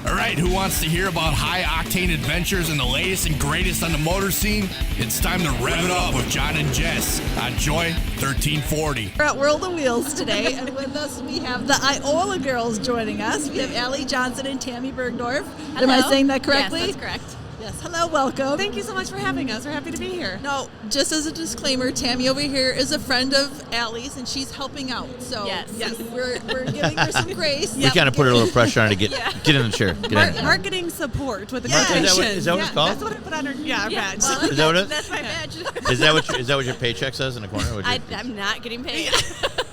All right, who wants to hear about high-octane adventures and the latest and greatest on the motor scene? It's time to rev it up with John and Jess on Joy 1340. We're at World of Wheels today, and with us we have the Iola girls joining us. We have Allie Johnson and Tammy Bergdorf. Hello. Am I saying that correctly? Yes, that's correct. Yes. Hello, welcome. Thank you so much for having us. We're happy to be here. No, just as a disclaimer, Tammy over here is a friend of Allie's, and she's helping out. So Yes. we're giving her some grace. We kind of put her a little pressure on her to get in the chair. Get in. Marketing support with the Yeah. corporation. Is that what it's called? That's what I put on her badge. Well, Is that what it is? That's my badge. Is that what your paycheck says in the corner? I'm not getting paid.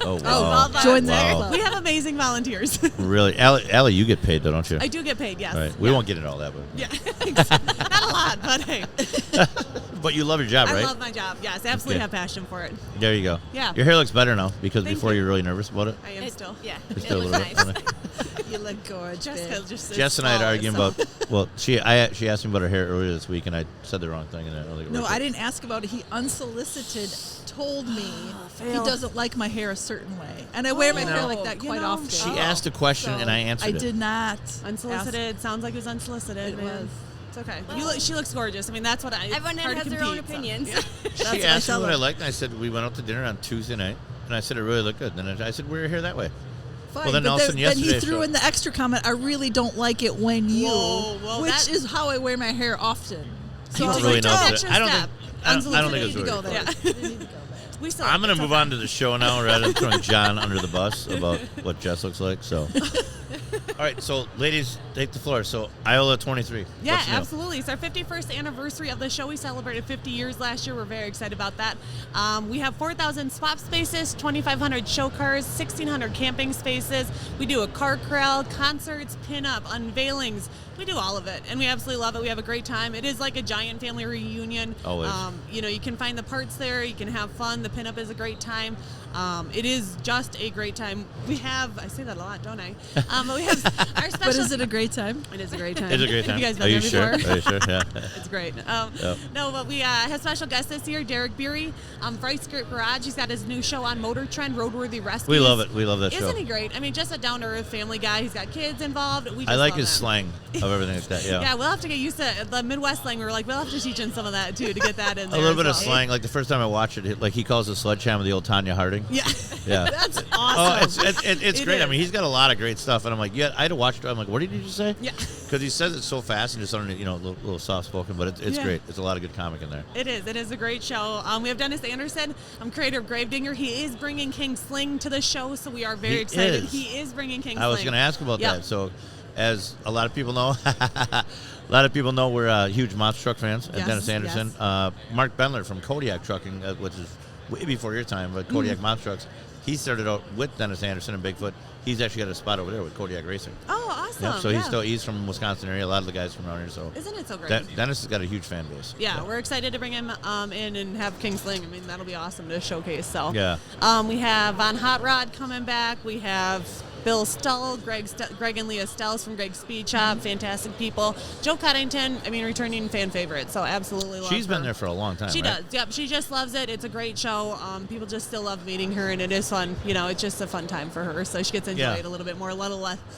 Oh, wow. join the Wow. club. We have amazing volunteers. Really? Allie, you get paid though, don't you? I do get paid, yes. All right. We won't get into all that, but Yeah. Not a lot, but hey. but you love your job, right? I love my job. Yes, absolutely Okay. have passion for it. There you go. Yeah. Your hair looks better now because Thank before you. you were really nervous about it. I am still. Yeah. You're It still a looks little nice. bit. You look gorgeous. Jessica just is Jess and I had flawless, arguing so. about. Well, she asked me about her hair earlier this week, and I said the wrong thing, and I don't think it No, worked I out. didn't ask about it. He unsolicited told me he fail. doesn't like my hair a certain way. And I wear my hair No. like that You quite know, often. She asked a question, and I answered I it. did not. Unsolicited. Sounds like it was unsolicited. It man. was. It's okay. Well, she looks gorgeous. I mean, that's what I. Everyone hard to has their own compete, so, opinions. yeah. She what I asked me tell what her. I liked, and I said we went out to dinner on Tuesday night, and I said it really looked good. Then I said wear your hair that way. Fine, Well, then but all of a sudden then he yesterday threw showed- in the extra comment, I really don't like it when you, Whoa, which that- is how I wear my hair often. So You I was really like, know oh, that. extra I don't step. think. I don't think unsolicited, it's you need to go really. there. Yeah. You need to go there. We still. I'm gonna it's move okay. on to the show now, rather than throwing John under the bus about what Jess looks like. So, all right, so ladies, take the floor. So Iola 23. Yeah, What's new? absolutely. It's our 51st anniversary of the show. We celebrated 50 years last year. We're very excited about that. We have 4,000 swap spaces, 2,500 show cars, 1,600 camping spaces. We do a car corral, concerts, pin-up, unveilings. We do all of it, and we absolutely love it. We have a great time. It is like a giant family reunion. Always. You can find the parts there. You can have fun. The pin-up is a great time. It is just a great time. We have, I say that a lot, don't I? But we have our special. But is it a great time? It is a great time. It's a great time. Have you guys Are been you there sure? before? Are you sure? Yeah. It's great. Yep. No, but we have special guests this year, Derek Beery, Bright Skirt Garage. He's got his new show on Motor Trend, Roadworthy Rescues. We love it. We love that show. Isn't he great? I mean, just a down-to-earth family guy. He's got kids involved. We just I like love his him. slang of everything like that. Yeah. Yeah, we'll have to get used to the Midwest slang. We were like, we'll have to teach him some of that, too, to get that in A there. little bit as of well. slang. Like the first time I watched it, like he calls the sledgehammer the old Tanya Harding. Yeah. Yeah. That's Oh, awesome. it's It great. I is. mean, he's got a lot of great stuff, and I'm like, yeah, I had to watch it. I'm like, what did you just say? Yeah. Because he says it so fast and just under, a little soft spoken, but it's Yeah. great. It's a lot of good comic in there. It is. It is a great show. We have Dennis Anderson, creator of Gravedigger. He is bringing King Sling to the show, so we are very He excited. is. He is bringing King I was Sling. going to ask about Yep. that. So, as a lot of people know, we're huge monster truck fans. And Yes, Dennis Anderson, yes. Mark Bendler from Kodiak Trucking, which is way before your time, but Kodiak Monster Trucks. He started out with Dennis Anderson and Bigfoot. He's actually got a spot over there with Kodiak Racing. Oh, awesome. Yeah, so yeah. he's from Wisconsin area. A lot of the guys from around here. So Isn't it so great? Dennis has got a huge fan base. Yeah, we're excited to bring him in and have King Sling. I mean, that'll be awesome to showcase. So Yeah. we have Von Hot Rod coming back. We have Bill Stull, Greg and Leah Stells from Greg's Speed Shop, fantastic people. Joe Coddington, returning fan favorite, so absolutely love She's her. been there for a long time. She right? does. Yep, she just loves it. It's a great show. People just still love meeting her, and it is fun. It's just a fun time for her, so she gets to enjoy Yeah. it a little bit more,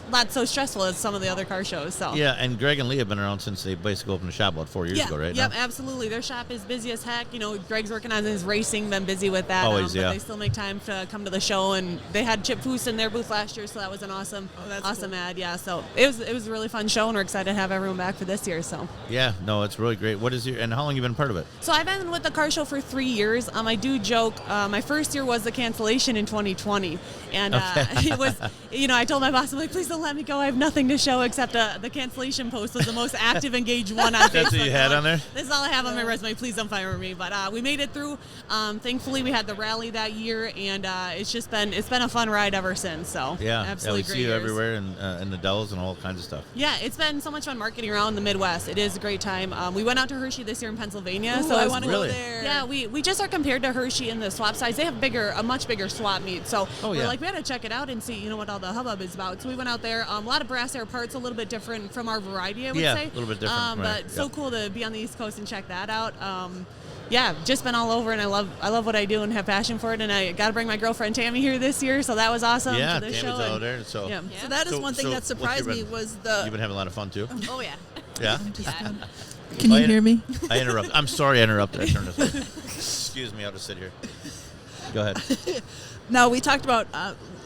not so stressful as some of the other car shows. So Yeah, and Greg and Leah have been around since they basically opened the shop about 4 years ago, right? Yep, now? absolutely. Their shop is busy as heck. Greg's working on his racing, been busy with that. Always, but yeah. they still make time to come to the show, and they had Chip Foose in their booth last year, so that was an awesome that's cool. ad. Yeah, so it was a really fun show, and we're excited to have everyone back for this year. So Yeah, no, it's really great. What is and how long have you been part of it? So I've been with the car show for 3 years. I do joke. My first year was the cancellation in 2020, and it was, I told my boss, I'm like, please don't let me go. I have nothing to show except the cancellation post was the most active, engaged one on Facebook. That's what you had I'm on there? This is all I have on my resume. Please don't fire me. But we made it through. Thankfully, we had the rally that year, and it's been a fun ride ever since. So Yeah, absolutely we great see you years. everywhere in the Dells and all kinds of stuff. Yeah, it's been so much fun marketing around the Midwest. It is a great time. We went out to Hershey this year in Pennsylvania. Ooh, so I it's- want to Really? go there. Yeah, we just are compared to Hershey in the swap size. They have a much bigger swap meet. So we're yeah. like, we had to check it out and see, what all the hubbub is about. So we went out there. A lot of brass air parts, a little bit different from our variety, I would Yeah, say. a little bit different, right, But so yep. cool to be on the East Coast and check that out. just been all over, and I love what I do and have passion for it. And I got to bring my girlfriend Tammy here this year, so that was awesome. Yeah, for this Tammy's show. out there. So, So that is one thing that surprised me was the. You've been having a lot of fun too. Oh yeah. Yeah. Can you hear me? I interrupt. I'm sorry I interrupted. I turned this off. Excuse me. I'll just sit here. Go ahead. Now, we talked about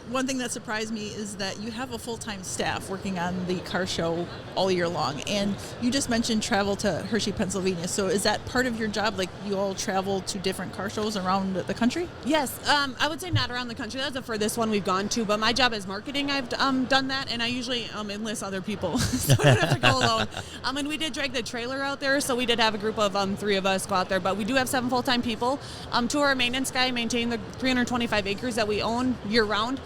one thing that surprised me is that you have a full-time staff working on the car show all year long. And you just mentioned travel to Hershey, Pennsylvania. So is that part of your job? Like, you all travel to different car shows around the country? Yes, I would say not around the country. That's the furthest one we've gone to. But my job is marketing. I've done that, and I usually enlist other people, so I don't have to go alone. And we did drag the trailer out there, so we did have a group of 3 of us go out there. But we do have 7 full-time people. 2 of our maintenance guy maintain the 325 acres that we own year-round.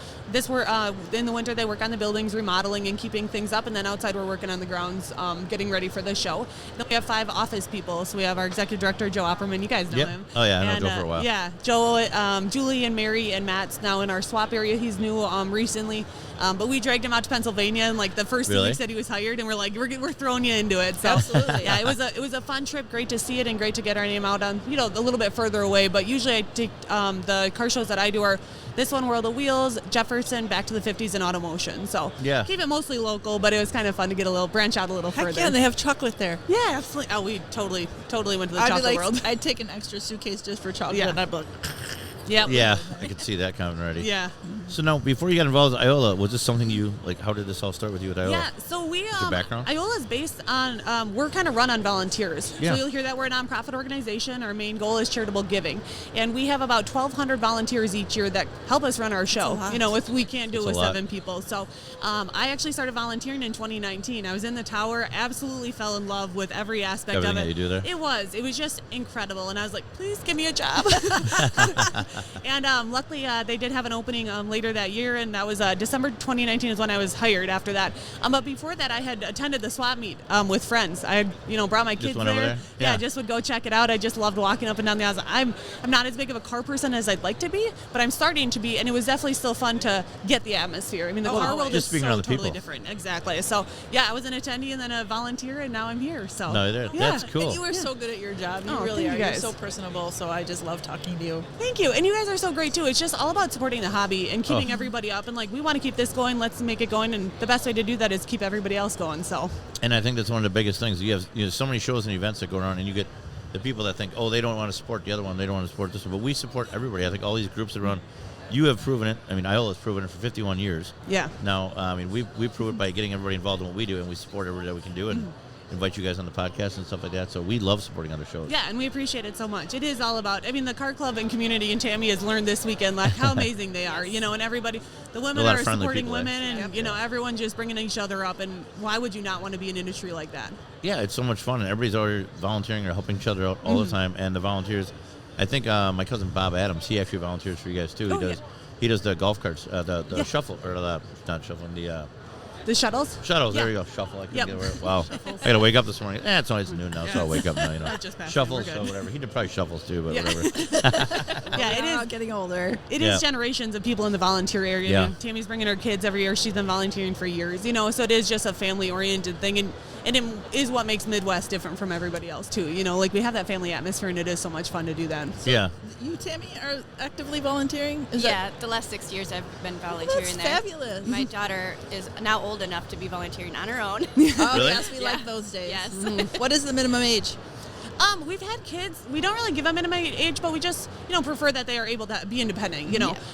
In the winter, they work on the buildings, remodeling and keeping things up, and then outside we're working on the grounds, getting ready for the show. Then we have 5 office people. So we have our executive director, Joe Opperman. You guys know him. Oh yeah, I know Joe for a while. Yeah, Joe, Julie, and Mary, and Matt's now in our swap area. He's new recently, but we dragged him out to Pennsylvania, and like the first 2 weeks that he was hired, and we're like, we're throwing you into it. So absolutely, yeah, it was a fun trip. Great to see it, and great to get our name out on a little bit further away. But usually I take the car shows that I do are this one, World of Wheels, Jefferson, Back to the 50s, and Automotion. So keep it mostly local, but it was kind of fun to get branch out a little further. Yeah, they have chocolate there. Yeah, absolutely. Oh, we totally went to the chocolate world. I'd take an extra suitcase just for chocolate, Yeah. and I'd be like, Yep. Yeah, I could see that coming already. Yeah. So now, before you got involved with Iola, was this something you like? How did this all start with you at Iola? Yeah, so we your background? Iola's based on we're kind of run on volunteers. Yeah. So you'll hear that we're a nonprofit organization. Our main goal is charitable giving, and we have about 1,200 volunteers each year that help us run our show. If we can't do it with 7 people. So I actually started volunteering in 2019. I was in the tower, absolutely fell in love with every aspect Everything of it. that you do there? It was just incredible, and I was like, please give me a job. And luckily, they did have an opening later that year, and that was December 2019 is when I was hired after that. But before that, I had attended the swap meet with friends. I had, brought my kids went over there? Yeah, just would go check it out. I just loved walking up and down the aisles. I'm not as big of a car person as I'd like to be, but I'm starting to be, and it was definitely still fun to get the atmosphere. I mean, the car world is just being so around the totally people. different. Exactly. So, yeah, I was an attendee and then a volunteer, and now I'm here. So, That's cool. And you are so good at your job. You Oh, really thank are. you You're guys. so personable, so I just love talking to you. Thank you. And you guys are so great, too. It's just all about supporting the hobby and keeping everybody up. And, we want to keep this going. Let's make it going. And the best way to do that is keep everybody else going. So. And I think that's one of the biggest things. You have so many shows and events that go around, and you get the people that think, they don't want to support the other one, they don't want to support this one. But we support everybody. I think all these groups that run, you have proven it. I mean, Iola's proven it for 51 years. Yeah. Now, we prove it by getting everybody involved in what we do, and we support everybody that we can do, and invite you guys on the podcast and stuff like that. So we love supporting other shows. Yeah, and we appreciate it so much. It is all about, the car club and community in Tammy has learned this weekend, how amazing they are, and everybody, the women are supporting women, and, everyone just bringing each other up, and why would you not want to be in an industry like that? Yeah, it's so much fun, and everybody's already volunteering or helping each other out all the time, and the volunteers, I think my cousin Bob Adams, he actually volunteers for you guys too. He does the golf carts, the shuffle, or not shuffling, the shuttles? Shuttles, Yeah. there you go. Shuffle. I couldn't Yep. get it. Wow. I got to wake up this morning. It's always noon now, so I'll wake up now, That just passed. Shuffles, We're so good. whatever. He did probably shuffles too, but whatever. Yeah, it is. Getting older. It is generations of people in the volunteer area. Yeah. I mean, Tammy's bringing her kids every year. She's been volunteering for years, so it is just a family-oriented thing, and it is what makes Midwest different from everybody else, too. We have that family atmosphere, and it is so much fun to do that. Yeah. You, Tammy, are actively volunteering? The last 6 years I've been volunteering That's there. fabulous. My daughter is now old enough to be volunteering on her own. Oh, Really? yes, we like those days. Yes. What is the minimum age? We've had kids. We don't really give them minimum age, but we just, prefer that they are able to be independent.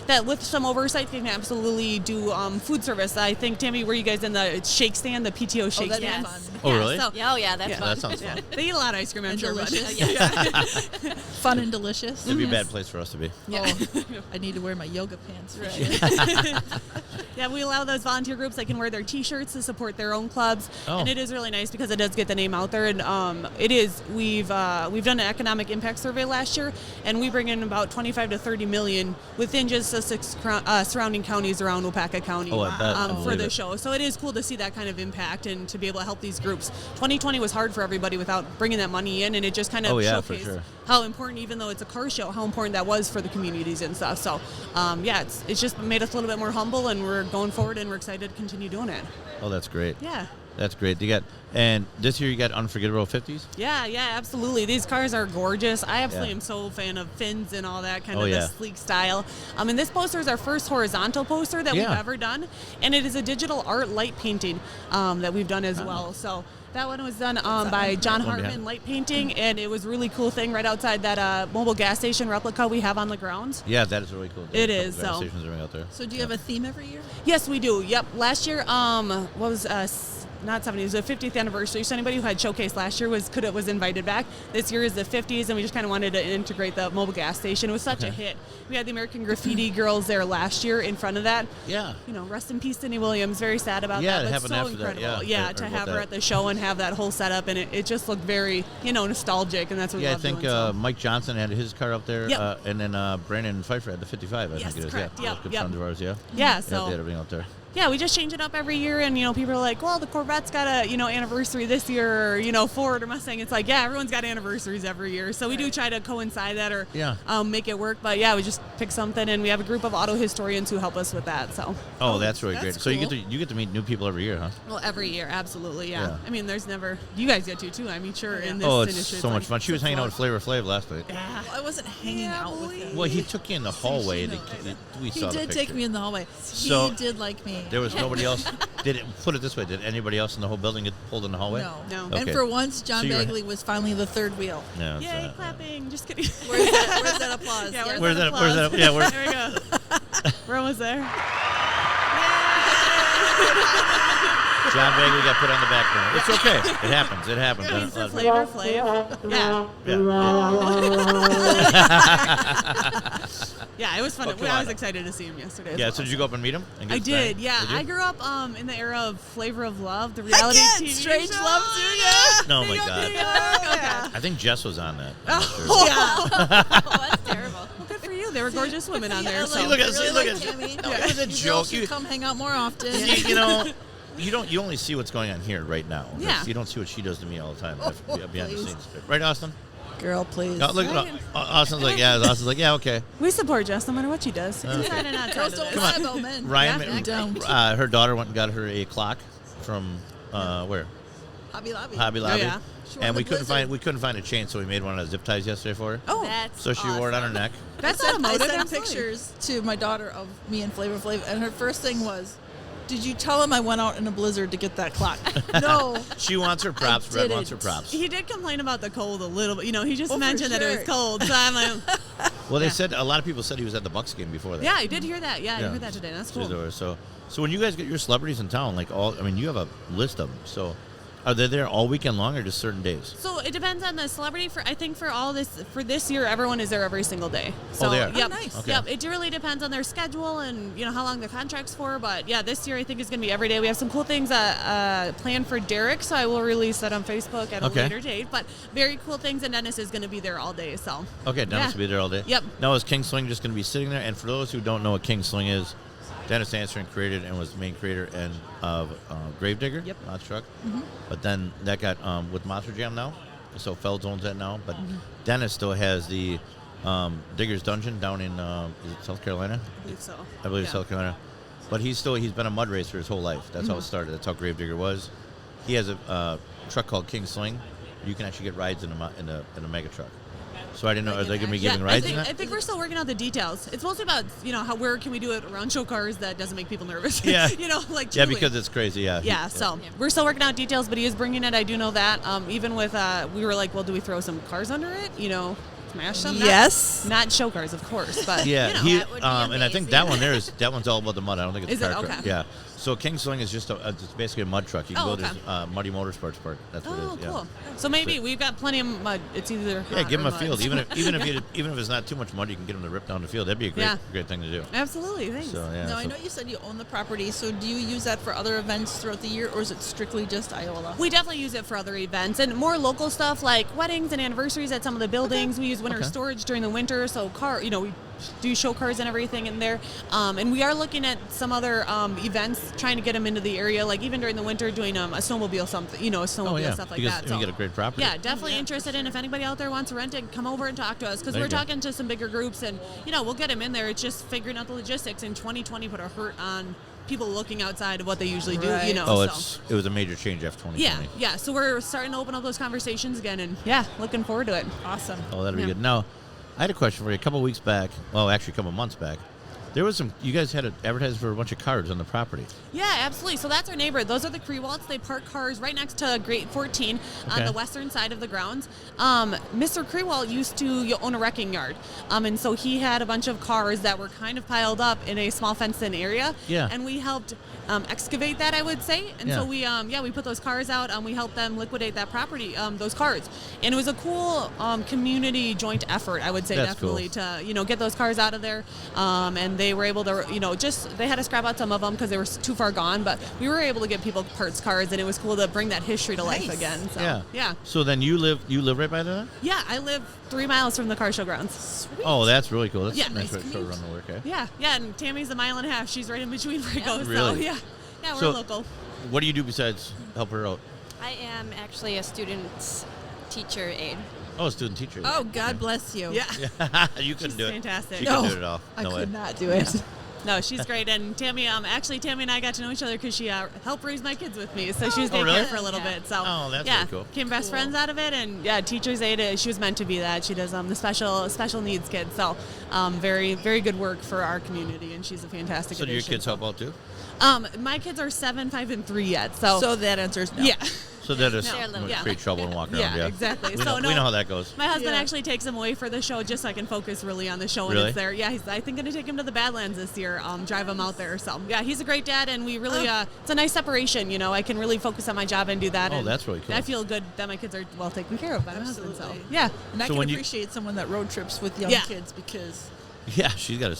That with some oversight, they can absolutely do food service. I think, Tammy, were you guys in the shake stand, the PTO shake that'd be stand? fun. Oh, really? So, That's fun. That sounds fun. they eat a lot of ice cream, I'm And sure. but- delicious. Fun and delicious. It'd be a bad place for us to be. Oh, I need to wear my yoga pants. Right. Yeah, we allow those volunteer groups. They can wear their T-shirts to support their own clubs, and it is really nice because it does get the name out there. And it is. We've done an economic impact survey last year, and we bring in about 25 to 30 million within just the 6 surrounding counties around Opaka County Oh, I bet. I for believe the it. show. So it is cool to see that kind of impact and to be able to help these groups. 2020 was hard for everybody without bringing that money in, and it just kind of Oh, for showcased sure. how important, even though it's a car show, how important that was for the communities and stuff. So it's just made us a little bit more humble, and we're going forward, and we're excited to continue doing it. Oh, that's great. Yeah. That's great. And this year you got Unforgettable 50s? Yeah, absolutely. These cars are gorgeous. I absolutely Yeah. am so a fan of fins and all that kind Oh, of yeah. the sleek style. And this poster is our first horizontal poster that we've Yeah. ever done, and it is a digital art light painting that we've done as well. So that one was done by John One behind. Hartman Light Painting, and it was a really cool thing right outside that mobile gas station replica we have on the grounds. Yeah, that is really cool. It There's a is, couple gas so- stations around out there. So do you have a theme every year? Yes, we do. Yep. Last year, what was not 70s, it was the 50th anniversary. So anybody who had showcase last year was invited back. This year is the 50s, and we just kind of wanted to integrate the mobile gas station. It was such a hit. We had the American Graffiti girls there last year in front of that. Yeah. You know, rest in peace, Cindy Williams. Very sad about Yeah, that, it but happened so after that, incredible. yeah. I to heard have about her that. at the show and have that whole setup, and it just looked very, nostalgic, and that's what we Yeah, I love think doing. So. Mike Johnson had his car up there, Yep. and then Brandon Pfeiffer had the 55, I Yes, think it is. correct. Yeah, Yep, good yep. friends of ours, yeah. Yeah, so They had everything up there. yeah, we just change it up every year, and people are like, well, the Corvette's got a anniversary this year, or Ford or Mustang. It's like, yeah, everyone's got anniversaries every year, so we do try to coincide that or make it work. But yeah, we just pick something, and we have a group of auto historians who help us with that. So Oh, that's really that's great. So you cool. get to meet new people every year, huh? well, every year, absolutely, yeah. Yeah. I mean, there's never you guys get to too. I mean, sure, in this Oh, it's industry, so much like, fun. She was hanging out with Flavor Flav last night. Yeah. Well, I wasn't hanging out with him. Well, he took you in the hallway. We He saw the did picture. take me in the hallway. So, he did like me. There was nobody else. Put it this way: did anybody else in the whole building get pulled in the hallway? No. No. And Okay. for once, John So you were- Bagley was finally the third wheel. No. it's Yay, not. clapping! Just kidding. Where's that applause? Yeah, Yeah. Where's that? Where's that? Yeah, where? There we go. We're almost there. John Bagley got put on the back burner. It's okay. It happens. It happens. Thanks for Flavor Flav. Yeah. Yeah, it was fun. Oh, come I was on. excited to see him yesterday. as Yeah. well. So did you go up and meet him? And get I his bag? did. Yeah, Did you? I grew up in the era of Flavor of Love, the reality Again, TV Strange show. Love too, yeah. Oh my God. Yeah. I think Jess was on that. I'm not sure. Yeah. Oh, that's terrible. Well, good for you. They were gorgeous women on there. Yeah, So. like, Look at- really look like at- Tammy. No, it was a You joke. girls should You- come hang out more often. You only see what's going on here right now. Yeah. You don't see what she does to me all the time Oh, behind the please. scenes. Right, Austin? Girl, please. No, look, Austin's like, yeah. Austin's like, yeah, okay. We support Jess no matter what she does. Okay. Inside and outside Girls of don't this. lie about men. Ryan, Yeah, don't. her daughter went and got her a clock from where? Hobby Lobby. Hobby Lobby. yeah. She wore And the we couldn't Blizzard. find a chain, so we made one out of zip ties yesterday for her. Oh, That's So she wore it on her neck. That's I sent automotive. absolutely. pictures to my daughter of me and Flavor Flav, and her first thing was, "Did you tell him I went out in a blizzard to get that clock?" No. She wants her props. I Red wants her didn't. props. He did complain about the cold a little bit. He just Oh, for mentioned that it was sure. cold. So I'm like, Well, they Yeah. said a lot of people said he was at the Bucks game before that. yeah, I did hear that. Yeah, I heard that today. That's cool. So when you guys get your celebrities in town, you have a list of them. So are they there all weekend long or just certain days? So it depends on the celebrity. I think for this year, everyone is there every single day. So, they are? Yep, Oh, nice. Okay. Yep. It really depends on their schedule and how long the contract's for. But yeah, this year I think it's going to be every day. We have some cool things planned for Derek, so I will release that on Facebook at a Okay. later date. But very cool things, and Dennis is going to be there all day. So Okay, Dennis Yeah. will be there all day. Yep. Now is King Sling just going to be sitting there? And for those who don't know what King Sling is, Dennis Anstron created and was the main creator of Gravedigger, Yep. Monster Truck. But then that got with Monster Jam now, so Felds owns that now. But Dennis still has the Digger's Dungeon down in is it South Carolina? I believe so. I believe Yeah. South Carolina. But he's been a mud racer his whole life. That's how it started. That's how Gravedigger was. He has a truck called King Sling. You can actually get rides in a mega truck. So I didn't know, are they going to be giving rides in I that? think we're still working out the details. It's mostly about where can we do it around show cars that doesn't make people nervous. Yeah. Like Yeah, truly. because it's crazy. Yeah. Yeah, so we're still working out details, but he is bringing it. I do know that. Even with, we were like, well, do we throw some cars under it? Smash some? Yes. Not show cars, of course, but Yeah, you know. that would be and I think amazing. that one's all about the mud. I don't think it's Is it? car truck. Okay. Yeah. So King Sling is just it's basically a mud truck. You can Oh, go to okay. his, Muddy Motorsports Park. That's what Oh, it is. cool. Yeah. So maybe we've got plenty of mud. It's either Yeah, hot give him or a mud. field. Even if it's not too much mud, you can get him to rip down the field. That'd be a great thing to do. Absolutely, thanks. So yeah. Now, I so- know you said you own the property, so do you use that for other events throughout the year, or is it strictly just Iola? We definitely use it for other events and more local stuff like weddings and anniversaries at some of the buildings. We use winter Okay. storage during the winter, so we do show cars and everything in there. And we are looking at some other events, trying to get them into the area, like even during the winter doing a snowmobile stuff like because that. you get a great property. Yeah, definitely interested in if anybody out there wants to rent it, come over and talk to us because There we're you go. talking to some bigger groups and we'll get them in there. It's just figuring out the logistics. In 2020 put a hurt on people looking outside of what they usually do, Right. you know. Oh, so. it was a major change after 2020. Yeah. So we're starting to open up those conversations again, and looking forward to it. Awesome. Oh, that'll be Yeah. good. Now, I had a question for you. A couple weeks back, well, actually a couple months back, there was you guys had to advertise for a bunch of cars on the property. Yeah, absolutely. So that's our neighbor. Those are the Crewalts. They park cars right next to Grate 14 on Okay. the western side of the grounds. Mr. Crewalt used to own a wrecking yard. And so he had a bunch of cars that were kind of piled up in a small fenced-in area. Yeah. And we helped excavate that, I would say. And so we put those cars out and we helped them liquidate that property, those cars. And it was a cool community joint effort, I would say, That's definitely, cool. to, get those cars out of there. And they were able to, they had to scrap out some of them because they were too far gone, but we were able to give people parts cars, and it was cool to bring that history to life Nice. again. So, Yeah. yeah. So then you live right by there? Yeah, I live 3 miles from the car show grounds. Sweet. Oh, that's really cool. That's Yeah, a nice nice way to commute. run to work, eh? Yeah, and Tammy's a mile and a half. She's right in between where it goes. So, Really? yeah, we're So- local. What do you do besides help her out? I am actually a student's teacher aide. Oh, student teacher. Oh, God bless you. Yeah. You couldn't She's do it. fantastic. She No, couldn't do it at all. I No way. could not do it. No, she's great. And Tammy, Tammy and I got to know each other because she helped raise my kids with me. So she was Oh, daycare really? for a little Yeah. bit. So Oh, that's yeah, really cool. became best friends out of it. And teacher's aide. She was meant to be that. She does the special needs kids. So very, very good work for our community. And she's a fantastic So do your addition. kids help out too? My kids are 7, 5, and 3 yet. So, So that answers no. yeah. So that is They're little. Yeah. create trouble and walk around. Yeah, Yeah, exactly. We, So know, no- we know how that goes. My husband Yeah. actually takes him away for the show just so I can focus really on the show when Really? it's there. Yeah, he's I think going to take him to the Badlands this year, drive him out there. So yeah, he's a great dad, and we really it's a nice separation. I can really focus on my job and do that. Oh, and that's really cool. I feel good that my kids are well taken care of by my husband. So Absolutely. yeah, And I So can when you- appreciate someone that road trips with young Yeah. kids because Yeah, she's got a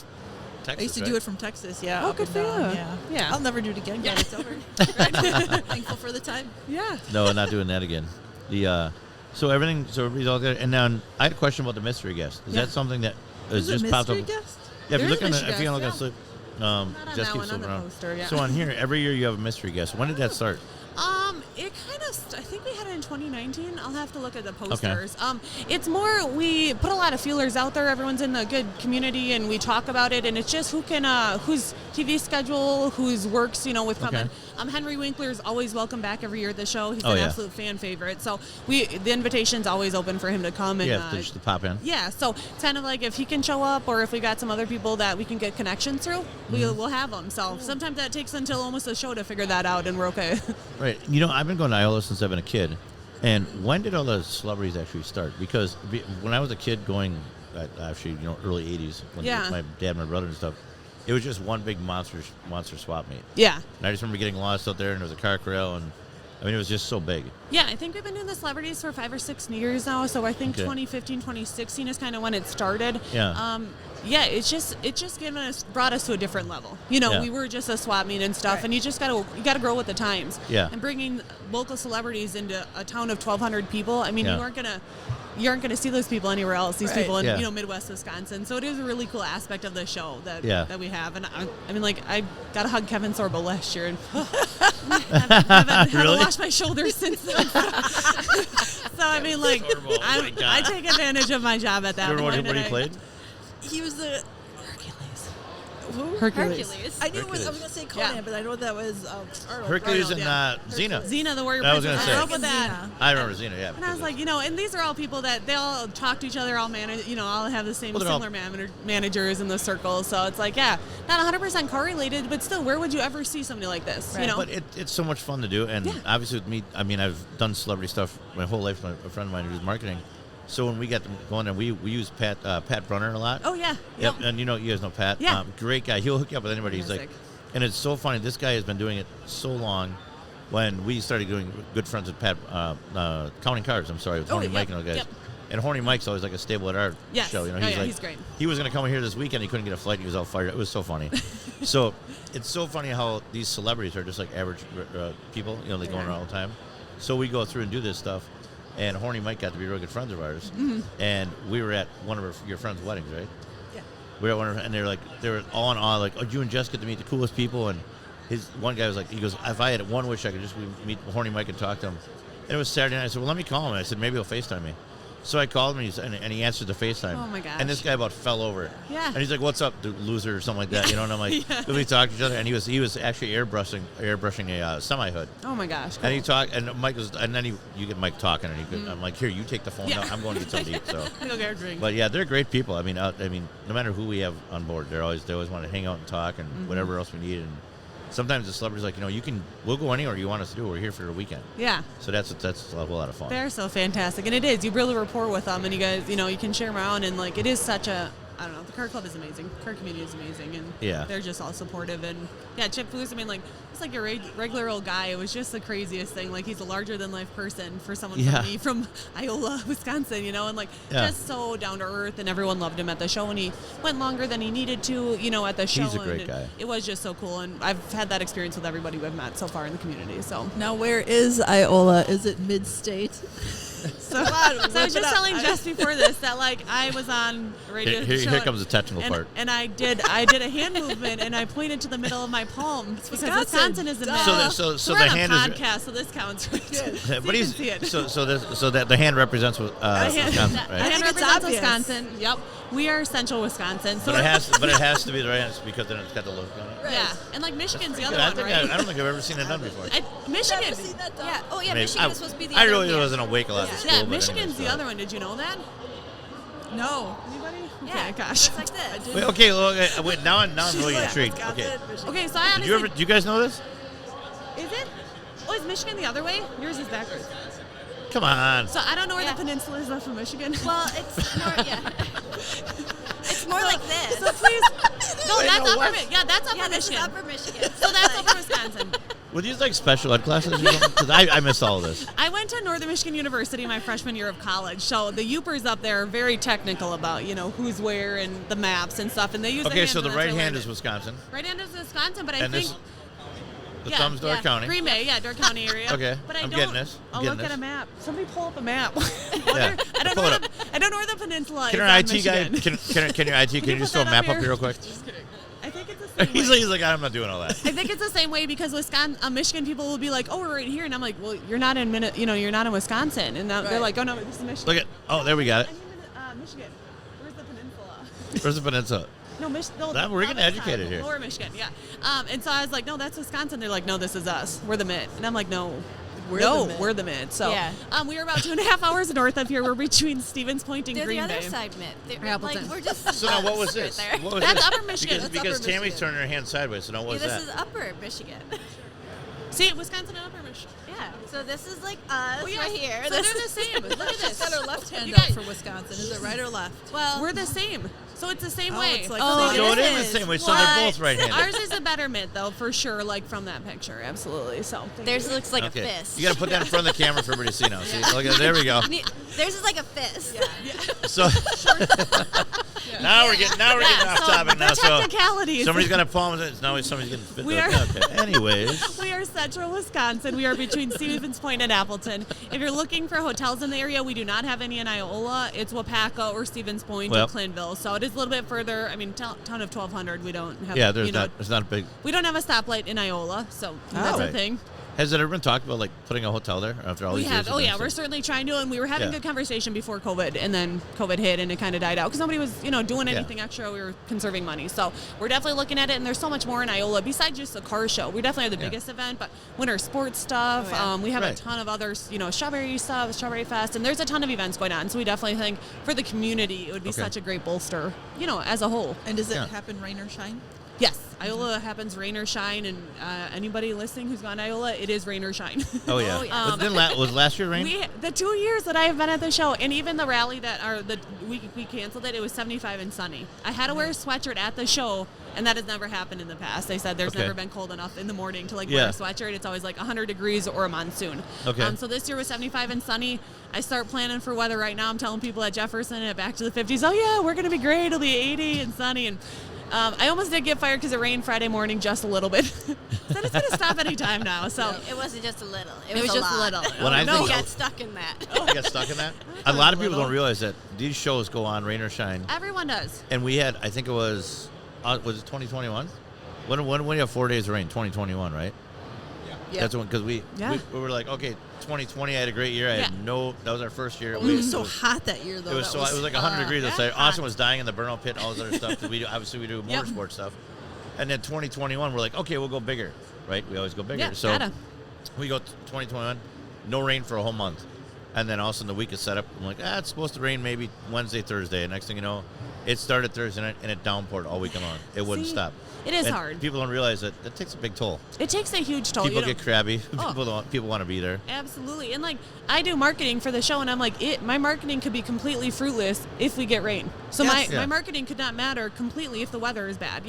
Texas. I used to do it from Texas. Yeah. Oh, up good and for down, you. Yeah. Yeah. I'll never do it again. Yeah. Yeah. It's over. Thankful for the time. yeah. No, not doing that again. So everybody's all good. And then I had a question about the mystery guest. Is Yeah. that something that Is just a popped up? mystery guest? Yeah, if you There look is on a the, mystery if you don't look guest, on slip, on Jess that keeps one, on flipping the around. poster, yeah. So on here, every year you have a mystery guest. When did that start? It kind of, I think we had it in 2019. I'll have to look at the posters. It's more, we put a lot of feelers out there. Everyone's in the good community and we talk about it, and it's just whose TV schedule, whose works, with coming. Okay. Henry Winkler is always welcome back every year at the show. He's Oh, an yeah. absolute fan favorite. So the invitation's always open for him to come. And, Yeah, just to pop in. yeah, so it's kind of like if he can show up, or if we got some other people that we can get connections through, we'll have them. So sometimes that takes until almost a show to figure that out, and we're okay. Right. I've been going to Iola since I've been a kid. And when did all the celebrities actually start? Because when I was a kid going, actually, early 80s, when Yeah. my dad and my brother and stuff, it was just one big monster swap meet. Yeah. And I just remember getting lost out there, and there was a car corral, and it was just so big. Yeah, I think we've been doing the celebrities for 5 or 6 years now. So I think Okay. 2015, 2016 is kind of when it started. Yeah. Yeah, it's just brought us to a different level. Yeah. We were just a swap meet and stuff, Right. and you gotta grow with the times. Yeah. And bringing local celebrities into a town of 1,200 people, I mean, Yeah. you aren't gonna see those people anywhere else. These Right. people in Yeah. Midwest Wisconsin. So it is a really cool aspect of the show that Yeah. that we have. And I got to hug Kevin Sorbo last year, and haven't Really? washed my shoulders since then. So Sorbo, oh my God. I take advantage of my job at that You remember point. what he and played? He was the Hercules. Hercules. I knew it was. I was Hercules. gonna say Conan, Yeah. but I know that was Arnold. Hercules Arnold, and yeah. Xena. Xena, the warrior I was princess. gonna I say. grew up with that. Xena. I remember Xena, yeah. And I was like, and these are all people that they all talk to each other, all all have the same Well, they're all- similar managers in the circle. So it's like, yeah, not 100% correlated, but still, where would you ever see somebody like this? Right. But it's so much fun to do, and Yeah. obviously with me, I've done celebrity stuff my whole life. A friend of mine who does marketing, so when we got them going, and we use Pat Brunner a lot. Oh yeah. Yep, and you guys know Pat. Yeah. Great guy. He'll hook you up with anybody. He's like, Fantastic. and it's so funny. This guy has been doing it so long. When we started doing good friends with Pat, counting cars. I'm sorry, with Horny yep, Mike and all guys. yep. And Horny Mike's always like a staple at our Yes. show. Oh, He's yeah, like, he's great. He was going to come here this weekend. He couldn't get a flight. He was all fired. It was so funny. So it's so funny how these celebrities are just like average people. They go around all the time. So we go through and do this stuff. And Horny Mike got to be really good friends of ours. Mm-hmm. And we were at one of your friends' weddings, right? Yeah. We were at one of, and they were all in awe, like, oh, you and Jess get to meet the coolest people. And his one guy was like, he goes, if I had one wish, I could just meet Horny Mike and talk to him. And it was Saturday night. I said, well, let me call him. And I said, maybe he'll FaceTime me. So I called him, and he answered the FaceTime. Oh, my gosh. And this guy about fell over. Yeah. And he's like, "What's up, dude, loser," or something like that. And I'm like, Yeah. we talked to each other, and he was actually airbrushing a semi hood. Oh my gosh. And he talked, and Mike was, and then you get Mike talking, and I'm like, "Here, you take the phone. Yeah. No, I'm going to get something to eat." So. Go get a drink. But yeah, they're great people. I mean, no matter who we have on board, they always want to hang out and talk and whatever else we need. And sometimes the celebrities like, we'll go anywhere you want us to do. We're here for the weekend. Yeah. So that's a whole lot of fun. They're so fantastic, and it is. You really rapport with them, and you guys, you can share around, and like it is such a. I don't know. The car club is amazing. Car community is amazing, and Yeah. they're just all supportive. And yeah, Chip Foose. I mean, like it's like your regular old guy. It was just the craziest thing. Like he's a larger than life person for someone Yeah. from me from Iola, Wisconsin. And like Yeah. just so down to earth, and everyone loved him at the show. And he went longer than he needed to. At the show. He's a great and guy. It was just so cool, and I've had that experience with everybody we've met so far in the community. So. Now, where is Iola? Is it mid-state? So I was just telling Jess before this that like I was on a radio show. Here comes the technical part. And I did a hand movement and I pointed to the middle of my palm because Wisconsin is in the middle. So we're the on hand a is. podcast, so this counts. Right? So But you he's can see it. so that the hand represents Wisconsin, The hand right? represents obvious. Wisconsin. Yep, we are central Wisconsin. So But it has to be the right hand because then it's got the logo on it. yeah, and like Michigan's the other I one, think right? I don't think I've ever seen it done before. Michigan. Never seen that done. Yeah. Oh, yeah. Maybe. Michigan is supposed to be the I other really one. wasn't awake a lot at school. Yeah, but Michigan's anyways, the other one. Did you know that? No. Anybody? Yeah. Okay, gosh. It's like this. Wait, okay, well, wait, now I'm really intrigued. Wisconsin, Okay, Michigan. Okay, so I do honestly. you guys know this? Is it? Oh, is Michigan the other way? Yours is backwards. Come on. So I don't know where Yeah. the peninsula is left from Michigan. Well, it's more, yeah. It's more like this. So please, no, Wait, that's no, upper. what? Yeah, that's upper Yeah, this is Michigan. upper Michigan. So that's upper Wisconsin. Were these like special ed classes? Because I missed all of this. I went to Northern Michigan University my freshman year of college, so the Yoopers up there are very technical about who's where and the maps and stuff, and they use. Okay, their so hands, the and right that's where I hand learned is it. Wisconsin, Right hand is Wisconsin, but I and think. the thumb's Door County. Green Bay, Door County area. Okay, but I I'm don't, getting this. I'll Getting look at this. a map. Somebody pull up a map. Yeah, I don't pull know. it up. I don't know where the peninsula Can is. our on IT guy? Michigan. Can your IT? Can you put just throw a that map up up here real quick? Just kidding. I think it's the same He's way. like, I'm not doing all that. I think it's the same way because Michigan people will be like, "Oh, we're right here," and I'm like, "Well, you're not in you're not in Wisconsin," and now they're Right. like, "Oh no, this is Michigan." Look at. Oh, there we got it. I'm in Michigan. Where's the peninsula? Where's the peninsula? No, Michigan. That- we're getting educated here. Lower Michigan, yeah. And so I was like, "No, that's Wisconsin." They're like, "No, this is us. We're the mid," and I'm like, "No." We're the mid. So Yeah. we were about 2.5 hours north of here. We're between Stevens Point and They're Green the other Bay. side mid. They're, Appleton. like, we're just. So now, what was right this? there. What was That's this? upper Michigan. Because, That's because upper Tammy's Michigan. turning her hand sideways. So now what Yeah, was this that? is upper Michigan. See, Wisconsin and upper Michigan. Yeah. So this is like us Oh, yeah. right here. So This they're the is- same. Look at She's this. got her left hand You up guys- for Wisconsin. Is it right or left? Well, We're the same. So it's the same Oh, way. it's like Oh, the So this it is the same way. So they're what? both right-handed. Ours is a better mid, though, for sure, like from that picture. Absolutely. So theirs looks like Okay. a fist. You got to put that in front of the camera for everybody to see now. See, look at there we go. Theirs is like a fist. So now we're getting off so topic now. the So technicalities. somebody's got a palm. Now somebody's getting fit. We are- Okay. Anyways, We are central Wisconsin. We are between Stevens Point and Appleton. If you're looking for hotels in the area, we do not have any in Iola. It's Wapaka or Stevens Point Well- or Clintonville. So it is a little bit further. I mean, town of 1,200. We don't have. yeah, there's you know, not. It's not a big. We don't have a stoplight in Iola, so that's a Right. thing. Has it ever been talked about like putting a hotel there after all We these have. years? of Oh, doing yeah. We're stuff? certainly trying to, and we were having Yeah. good conversation before COVID, and then COVID hit, and it kind of died out because nobody was, doing Yeah. anything extra. We were conserving money. So we're definitely looking at it, and there's so much more in Iola besides just the car show. We definitely have the Yeah. biggest event, but winter sports stuff. Oh, yeah. We have Right. a ton of other, strawberry stuff, Strawberry Fest, and there's a ton of events going on. So we definitely think for the community, it would be Okay. such a great bolster, as a whole. And does it Yeah. happen rain or shine? Yes, Iola happens rain or shine, and anybody listening who's gone to Iola, it is rain or shine. Oh yeah. Oh, yeah. But then was last year rain? The 2 years that I have been at the show, and even the rally we canceled it. It was 75 and sunny. I had to wear a sweatshirt at the show, and that has never happened in the past. They said there's Okay. never been cold enough in the morning to wear Yeah. a sweatshirt. It's always like 100 degrees or a monsoon. Okay. So this year was 75 and sunny. I start planning for weather right now. I'm telling people at Jefferson at Back to the 50s, oh yeah, we're gonna be great. It'll be 80 and sunny. And I almost did get fired because it rained Friday morning just a little bit. Said it's gonna stop any time now. So It wasn't just a little. it was just a lot. little. When I No, think- we got stuck in that. I got stuck in that. A lot of people don't realize that these shows go on rain or shine. Everyone does. And we had, I think it was it 2021? When you have 4 days of rain? 2021, right? Yeah. That's when because we were like, okay, 2020, I had a great year. That was our first year. It was so hot that year, though. It was like 100 degrees outside. Austin was dying in the burnout pit, all this other stuff. 'Cause we do motorsport stuff. And then 2021, we're like, okay, we'll go bigger, right? We always go bigger. Yeah, so we go 2021, no rain for a whole month. And then all of a sudden the week is set up. I'm like, it's supposed to rain maybe Wednesday, Thursday. And next thing you know, it started Thursday night and it downpoured all weekend long. It wouldn't stop. It is and hard. People don't realize that takes a big toll. It takes a huge toll. People get crabby. People want to be there. Absolutely. And like I do marketing for the show and I'm like, my marketing could be completely fruitless if we get rain. So my marketing could not matter completely if the weather is bad,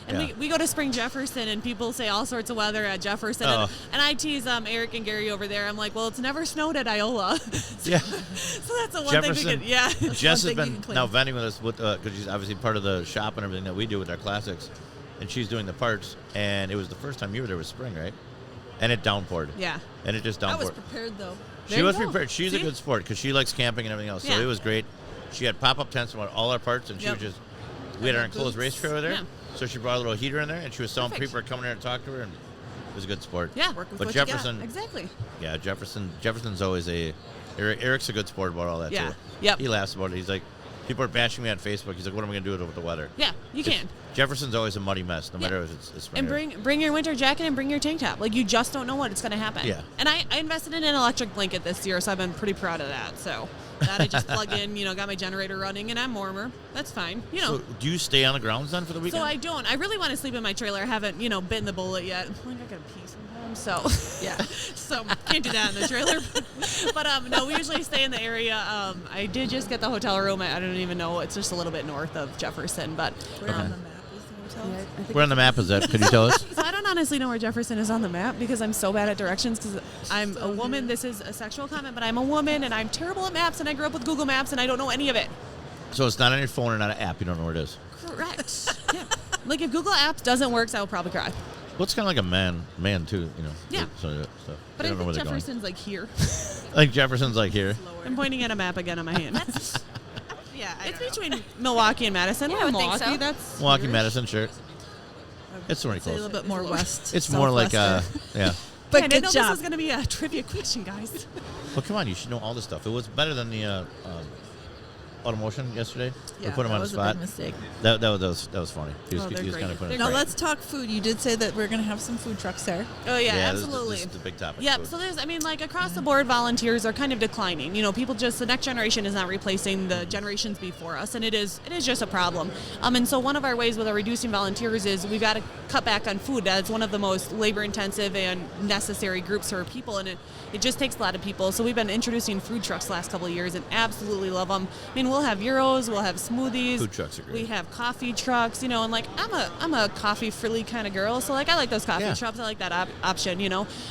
And we go to Spring Jefferson and people say all sorts of weather at Jefferson. And I tease Eric and Gary over there. I'm like, well, it's never snowed at Iola. So that's the one thing we could, Jess has been now vending with us because she's obviously part of the shop and everything that we do with our classics. And she's doing the parts, and it was the first time you were there was spring, right? And it downpoured. Yeah. And it just downpoured. I was prepared, though. She was prepared. She's a good sport because she likes camping and everything else. So it was great. She had pop-up tents and all our parts, and she was we had our enclosed race trailer there. Yeah. So she brought a little heater in there, and she was selling people coming there to talk to her, and it was a good sport. Yeah. But Jefferson. Exactly. Yeah, Jefferson's always Eric's a good sport about all that, too. Yep. He laughs about it. He's like, people are bashing me on Facebook. He's like, what am I going to do with the weather? Yeah, you can. Jefferson's always a muddy mess, no matter if it's spring. And bring your winter jacket and bring your tank top. Like, you just don't know what it's going to happen. Yeah. And I invested in an electric blanket this year, so I've been pretty proud of that. So that I just plug in, got my generator running, and I'm warmer. That's fine. So do you stay on the grounds then for the weekend? So I don't. I really want to sleep in my trailer. I haven't, bitten the bullet yet. I'm like, I got to pee sometimes, so yeah. So can't do that in the trailer. But no, we usually stay in the area. I did just get the hotel room. I don't even know. It's just a little bit north of Jefferson, but where on the map is the hotel? Yeah, where on the map is that? Could you tell us? So I don't honestly know where Jefferson is on the map because I'm so bad at directions because I'm a woman. This is a sexual comment, but I'm a woman and I'm terrible at maps and I grew up with Google Maps and I don't know any of it. So it's not on your phone or not an app. You don't know where it is. Correct. Yeah. Like if Google Apps doesn't work, I will probably cry. Well, it's kind of like a man too, Yeah. So but I think Jefferson's like here. Like Jefferson's like here. I'm pointing at a map again on my hand. Yeah, it's between Milwaukee and Madison. Yeah, We're I in would think Milwaukee. so. That's Milwaukee, yours. Madison, sure. It's pretty A close. little bit more west. It's more like yeah. But I good didn't know job. this was going to be a trivia question, guys. Well, come on, you should know all this stuff. It was better than the Automotion yesterday. Yeah, we put him that on the was spot. a big mistake. That was funny. He was they're kind of great. putting Now it let's talk food. You did say that we're going to have some food trucks there. Oh, yeah, this absolutely. is the big topic. Yep. food. So there's, across the board, volunteers are kind of declining. People just the next generation is not replacing the generations before us, and it is just a problem. And so one of our ways with our reducing volunteers is we've got to cut back on food. That's one of the most labor-intensive and necessary groups for people, and it just takes a lot of people. So we've been introducing food trucks the last couple of years, and absolutely love them. We'll have gyros, we'll have smoothies. Food trucks are great. We have coffee trucks, and I'm a coffee frilly kind of girl, so I like those coffee trucks. I like that option,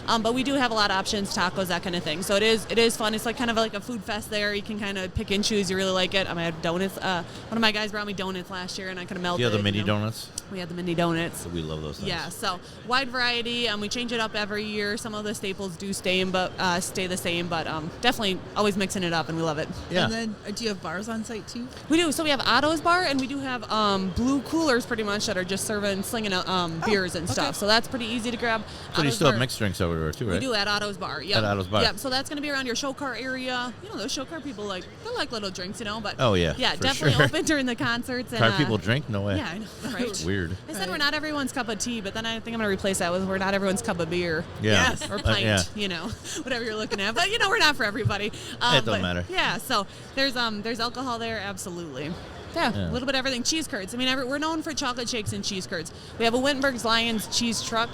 But we do have a lot of options, tacos, that kind of thing. So it is fun. It's like kind of like a food fest there. You can kind of pick and choose. You really like it. I had donuts. One of my guys brought me donuts last year, and I kind of melted. You have the mini donuts? We had the mini donuts. We love those things. Yeah, so wide variety. We change it up every year. Some of the staples do stay the same, but definitely always mixing it up, and we love it. Yeah. And then do you have bars on site too? We do. So we have Otto's Bar, and we do have blue coolers pretty much that are just slinging beers and stuff. So that's pretty easy to grab. So you still have mixed drinks over there too, right? We do at Otto's Bar. Yep. At Otto's Bar. Yep. So that's going to be around your show car area. Those show car people they like little drinks, but oh yeah, yeah, for definitely sure. open during the concerts. And, Car people drink? No way. Yeah, I know, right? Weird. I said we're not everyone's cup of tea, but then I think I'm going to replace that with we're not everyone's cup of beer. Yeah. Yes. Or pint, yeah. Whatever you're looking at. But we're not for everybody. It don't matter. Yeah, so there's alcohol there, absolutely. Yeah, a little bit of everything. Cheese curds. We're known for chocolate shakes and cheese curds. We have a Wittenberg's Lions cheese truck,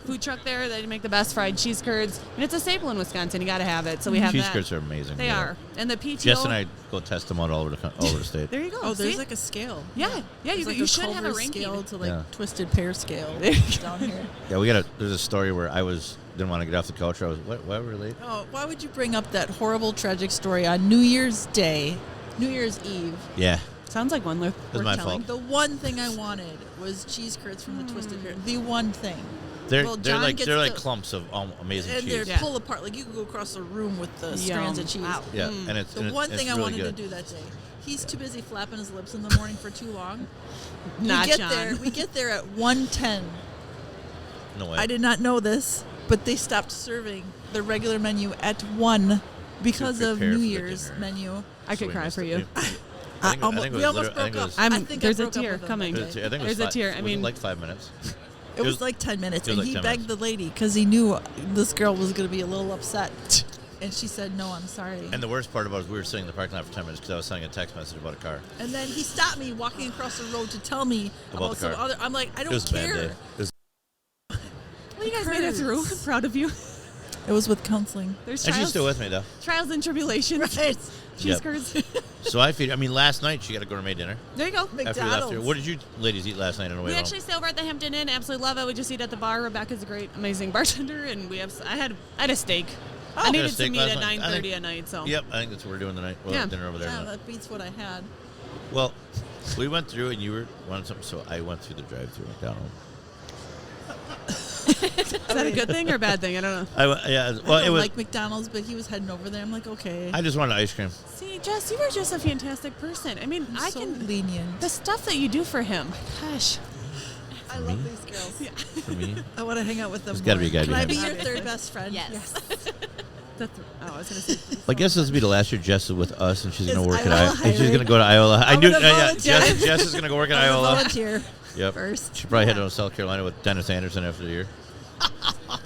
food truck there. They make the best fried cheese curds. It's a staple in Wisconsin. You got to have it. So we have cheese that. curds are amazing. They are. And the PTO. Jess and I go test them out all over the state. There you go. Oh, there's See? like a scale. Yeah. You should have a ranking. Scale to Yeah. twisted pear scale down here. Yeah, there's a story where didn't want to get off the couch. I was, why were we late? Oh, why would you bring up that horrible, tragic story on New Year's Eve? Yeah. Sounds like one worth my telling. fault. The one thing I wanted was cheese curds from the Twisted Pear. The one thing. They're John like gets clumps of amazing and cheese. they're pull apart. Like you could go across the room with the strands of cheese. Wow. Yeah, and it's The one thing I really wanted good. to do that day. He's too busy flapping his lips in the morning for too long. Not we get John. there. We get there at 1:10. No way. I did not know this. but they stopped serving the regular menu at 1 because of prepare New for the Year's dinner. menu. I could we cry missed for it. you. I think it We was almost literally- I think broke it up. was- I I'm- think there's I a broke up tear with him coming. that I think day. it was There's a tear. I was it mean- like 5 minutes. It was like 10 minutes, It was and like he 10 begged minutes. the lady because he knew this girl was going to be a little upset. And she said, no, I'm sorry. And the worst part about it is we were sitting in the parking lot for 10 minutes because I was sending a text message about a car. And then he stopped me walking across the road to tell me About about the some car. other. I'm like, I It don't was a bad day. care. It was- Well, you guys made it through. I'm proud of you. It was with counseling. There's and she's trials, still with me, though. trials and tribulations. Right. Cheese Yep. curds. So last night she got a gourmet dinner. There you go. After we left McDonald's. here. What did you ladies eat last night on the way We home? actually stay over at the Hampton Inn. Absolutely love it. We just eat at the bar. Rebecca's a great, amazing bartender, and I had a steak. I Had a needed steak some meat last at night. I 9:30 think- at night. So Yep, I think that's what we're doing tonight. We'll Yeah. have dinner over there. Yeah, tonight. that beats what I had. Well, we went through and you wanted something, so I went through the drive-through McDonald's. is that a good thing or a bad thing? I don't know. Well, I it don't was. like McDonald's, but he was heading over there. I'm like, okay. I just wanted ice cream. See, Jess, you are just a fantastic person. I mean, I'm so lenient. the stuff that you do for him. Gosh. I love these girls. For me, I want to hang out with them. There's gotta be a guy Can I be behind your third best friend? Yes. I was going to say. I guess this will be the last year Jess is with us, and she's going Is to work at Iola Iola. And she's hiring? going to go to Iola. I I'm knew. gonna Yeah, volunteer. Jess is going to go work at I'm a Iola. volunteer Yep. first. She probably head to South Carolina with Dennis Anderson after the year.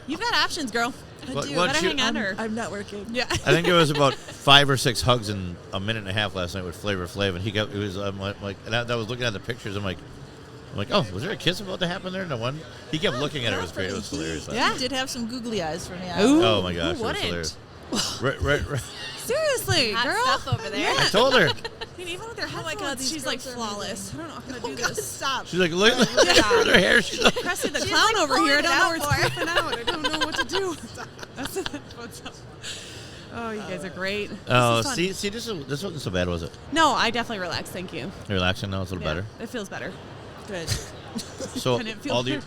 You've got options, girl. I What- do. what Gotta you- hang on her. I'm not working. Yeah. I think it was about 5 or 6 hugs in a minute and a half last night with Flavor Flav, and it was I'm like, and I was looking at the pictures. I'm like, oh, was there a kiss about to happen there? No one. He kept looking at her. It was great. It was hilarious. Yeah. He did have some googly eyes for me. Ooh. Oh my gosh, Who it was wouldn't? hilarious. Right. Seriously, Hot girl. stuff over there. I told her. I mean, even with her Oh my headphones, God, these she's like girls are flawless. I don't know how to Oh do God, this. stop. She's like, look at her hair. She's like, Cressy the She's clown like over here. I pulling don't it know out where it's for her. popping out. I don't know what to do. That's what's up. Oh, you guys are great. oh, This is fun. see, this wasn't so bad, was it? No, I definitely relaxed. Thank you. You're relaxing now. It's a little Yeah, better. It feels better. Good. So I didn't feel all the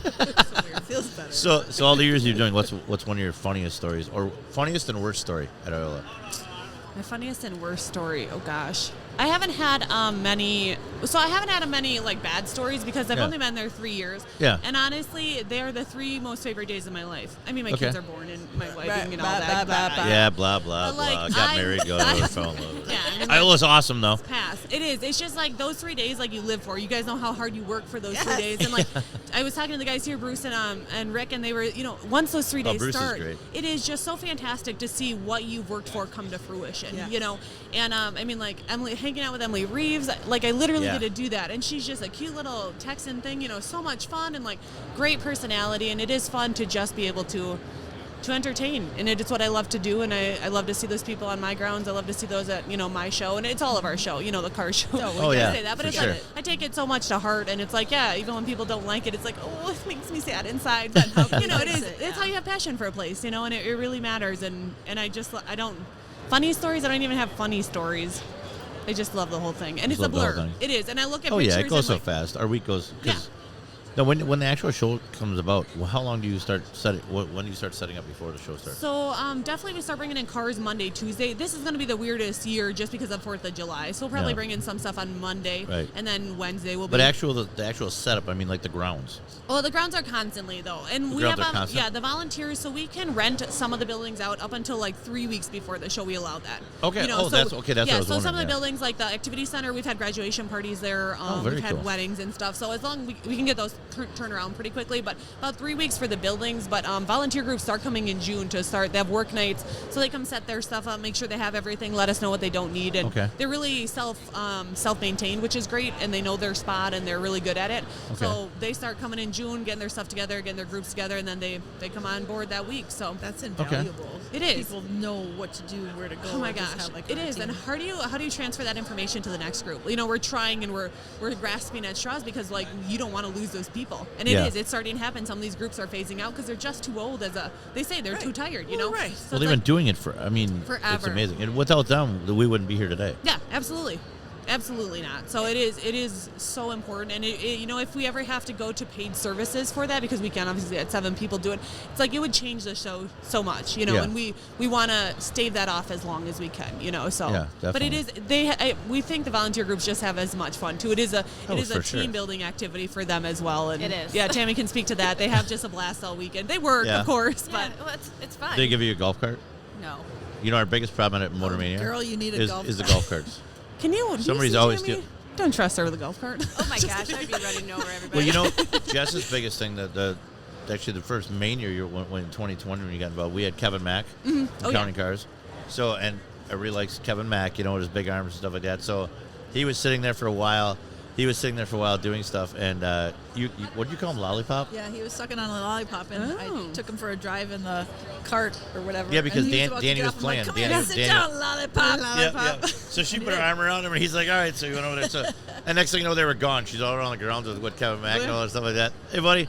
It feels better. so all the years you've been doing, what's one of your funniest stories or funniest and worst story at Iola? My funniest and worst story. Oh gosh, I haven't had many. So I haven't had many like bad stories because I've Yeah. only been there 3 years. Yeah. And honestly, they are the 3 most favorite days of my life. I mean, my Okay. kids are born and my wedding Right, and all blah, that. blah, blah, blah. Yeah, blah blah But, like, blah. Got I- married, got over, fell in love. Yeah, I mean, Iola's awesome though. pass. It is. It's just like those 3 days, like you live for. You guys know how hard you work for those 3 Yes. days, and like I was talking to the guys here, Bruce and Rick, and they were, once those 3 days Bruce is start, great. it is just so fantastic to see what you've worked for come to fruition. Yeah. And I mean, like Emily, hanging out with Emily Reeves, like I literally Yeah. get to do that, and she's just a cute little Texan thing, so much fun and like great personality, and it is fun to just be able to entertain, and it's what I love to do, and I love to see those people on my grounds. I love to see those at my show, and it's all of our show, the car show. Oh, I yeah, say that, but for it's sure. like I take it so much to heart, and it's like, yeah, even when people don't like it, it's like, oh, it makes me sad inside, but it is. It's how you have passion for a place, and it really matters, and I don't funny stories. I don't even have funny stories. I just love the whole thing, and Just it's a love the whole blur. thing. It is, and I look at Oh pictures yeah, it goes so and like, fast. Our week goes. 'Cause- Yeah. No, when the actual show comes about, how long do you start setting? When do you start setting up before the show starts? So definitely we start bringing in cars Monday, Tuesday. This is going to be the weirdest year just because of 4th of July. So we'll probably Yeah. bring in some stuff on Monday, Right. and then Wednesday will be. But the actual setup, I mean, like the grounds. Oh, the grounds are constantly though, and The we grounds have are constant? the volunteers, so we can rent some of the buildings out up until like 3 weeks before the show. We allow that. Okay. Oh, that's okay. That's what I was so some of the wondering, yeah. buildings, like the activity center, we've had graduation parties there. very we've had cool. weddings and stuff. So as long we can get those turn around pretty quickly, but about 3 weeks for the buildings. But volunteer groups start coming in June to start. They have work nights, so they come set their stuff up, make sure they have everything, let us know what they don't need, and Okay. they're really self-maintained, which is great, and they know their spot and they're really good at it. Okay. So they start coming in June, getting their stuff together, getting their groups together, and then they come on board that week. So That's invaluable. It is. People know what to do, where to go. oh my and just gosh, have, like, a it is. routine. And how do you transfer that information to the next group? We're trying and we're grasping at straws because like you don't want to lose those people, and Yeah. it's starting to happen. Some of these groups are phasing out because they're just too old. They say they're Right. too tired. Well, right. So Well, it's they've like- been doing it for. I mean, it's Forever. amazing. And without them, we wouldn't be here today. Yeah, absolutely. Absolutely not. So it is so important, and if we ever have to go to paid services for that, because we can obviously at 7 people do it, it's like it would change the show so much, and we want to stave that off as long as we can, so. Yeah, but it definitely. is we think the volunteer groups just have as much fun too. It is a for team sure. building activity for them as well, and It is. Yeah, Tammy can speak to that. They have just a blast all weekend. They work, of course, Yeah, but well, it's fun. They give you a golf cart? No. Our biggest problem at Motor Mania girl, you need a golf is the cart. golf carts. do you Somebody's see always Tammy? do- Don't trust her with a golf cart. Oh my gosh, I'd be running over everybody. Well, Jess's biggest thing actually the first main year when in 2020 when you got involved, we had Kevin Mack from Counting Cars. So, and everybody likes Kevin Mack, with his big arms and stuff like that. So he was sitting there for a while. Doing stuff, and what do you call him, Lollipop? Yeah, he was sucking on a lollipop, and Oh. I took him for a drive in the cart or whatever. Yeah, because and he about to Danny get was off. I'm like, playing. Come Danny- here, sit Danny- down, lollipop. Yeah. So she put her arm around him, and he's like, all right. So he went over there. So, and next thing you know, they were gone. She's all around the grounds with Kevin Mack and all that stuff like that. Hey, buddy.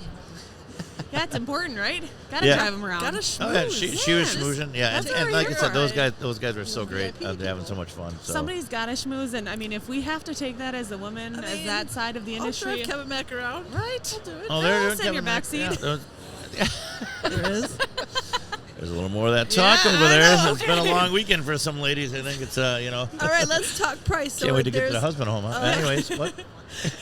Yeah, it's important, right? Gotta Yeah. drive them around. Gotta Oh, yeah, schmooze. she was schmoozing. Yeah, That's and our like I said, hero. those guys were so great. VIP They're having so much fun. So. Somebody's got to schmooze, and I mean, if we have to take that as a woman, as that side of the I'll industry, drive Kevin Mack around. right? I'll do it. Oh, there Sit in your back seat. There is. There's a little more of that talk over there. I know, It's been a long weekend for some ladies. I think it's All right, let's talk price. So Can't wait to get to the there's- husband home. Huh? Anyways, what?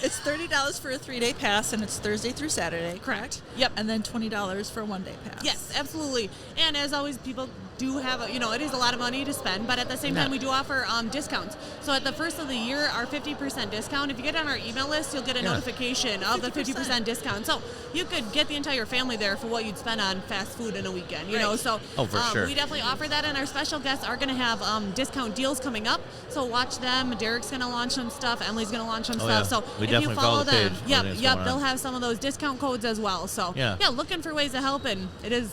It's $30 for a 3-day pass, and it's Thursday through Saturday. Correct. Yep. And then $20 for a 1-day pass. Yes, absolutely. And as always, people do have it is a lot of money to spend, but at the same time, we do offer discounts. So at the first of the year, our 50% discount, if you get on our email list, you'll get a notification of the 50% discount. So you could get the entire family there for what you'd spend on fast food in a weekend, So Oh, for sure. we definitely offer that, and our special guests are going to have discount deals coming up. So watch them. Derek's going to launch some stuff. Emily's going to launch some Oh, stuff. yeah. So We if definitely you follow follow the them, page. yep, Everything's going on. they'll have some of those discount codes as well. So Yeah. looking for ways to help, and it is,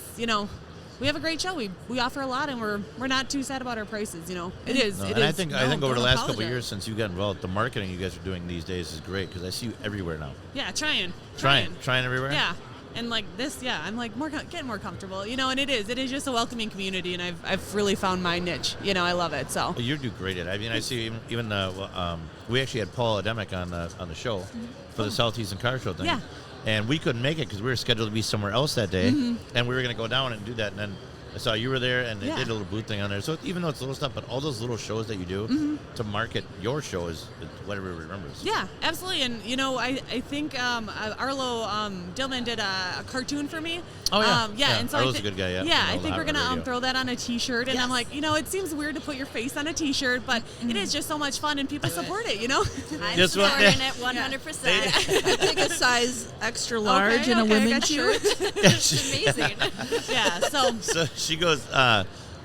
we have a great show. We offer a lot, and we're not too sad about our prices. It is. No, It and I is. think No, over the don't last couple of apologize. years since you got involved, the marketing you guys are doing these days is great because I see you everywhere now. Yeah, trying Trying everywhere. Yeah. And like this, I'm like getting more comfortable, and it is just a welcoming community, and I've really found my niche, I love it. So Well, you do great at it. I mean, I see even we actually had Paul Ademic on the show for the Southeastern Car Show thing. Yeah. And we couldn't make it because we were scheduled to be somewhere else that day, and we were going to go down and do that. And then I saw you were there, and they Yeah. did a little booth thing on there. So even though it's little stuff, but all those little shows that you do to market your show is what everybody remembers. yeah, absolutely. And I think Arlo Dillman did a cartoon for me. Oh, yeah. And so Arlo's a good guy, yeah. Yeah, From I the think we're Hot Rod gonna Radio. throw that on a T-shirt, and I'm Yes. like, it seems weird to put your face on a T-shirt, but it is just so much fun, and people support it. I'm Just what- supporting it 100%. I take a size extra large in a I women's got you. shirt. It's amazing. Yeah, so So she goes,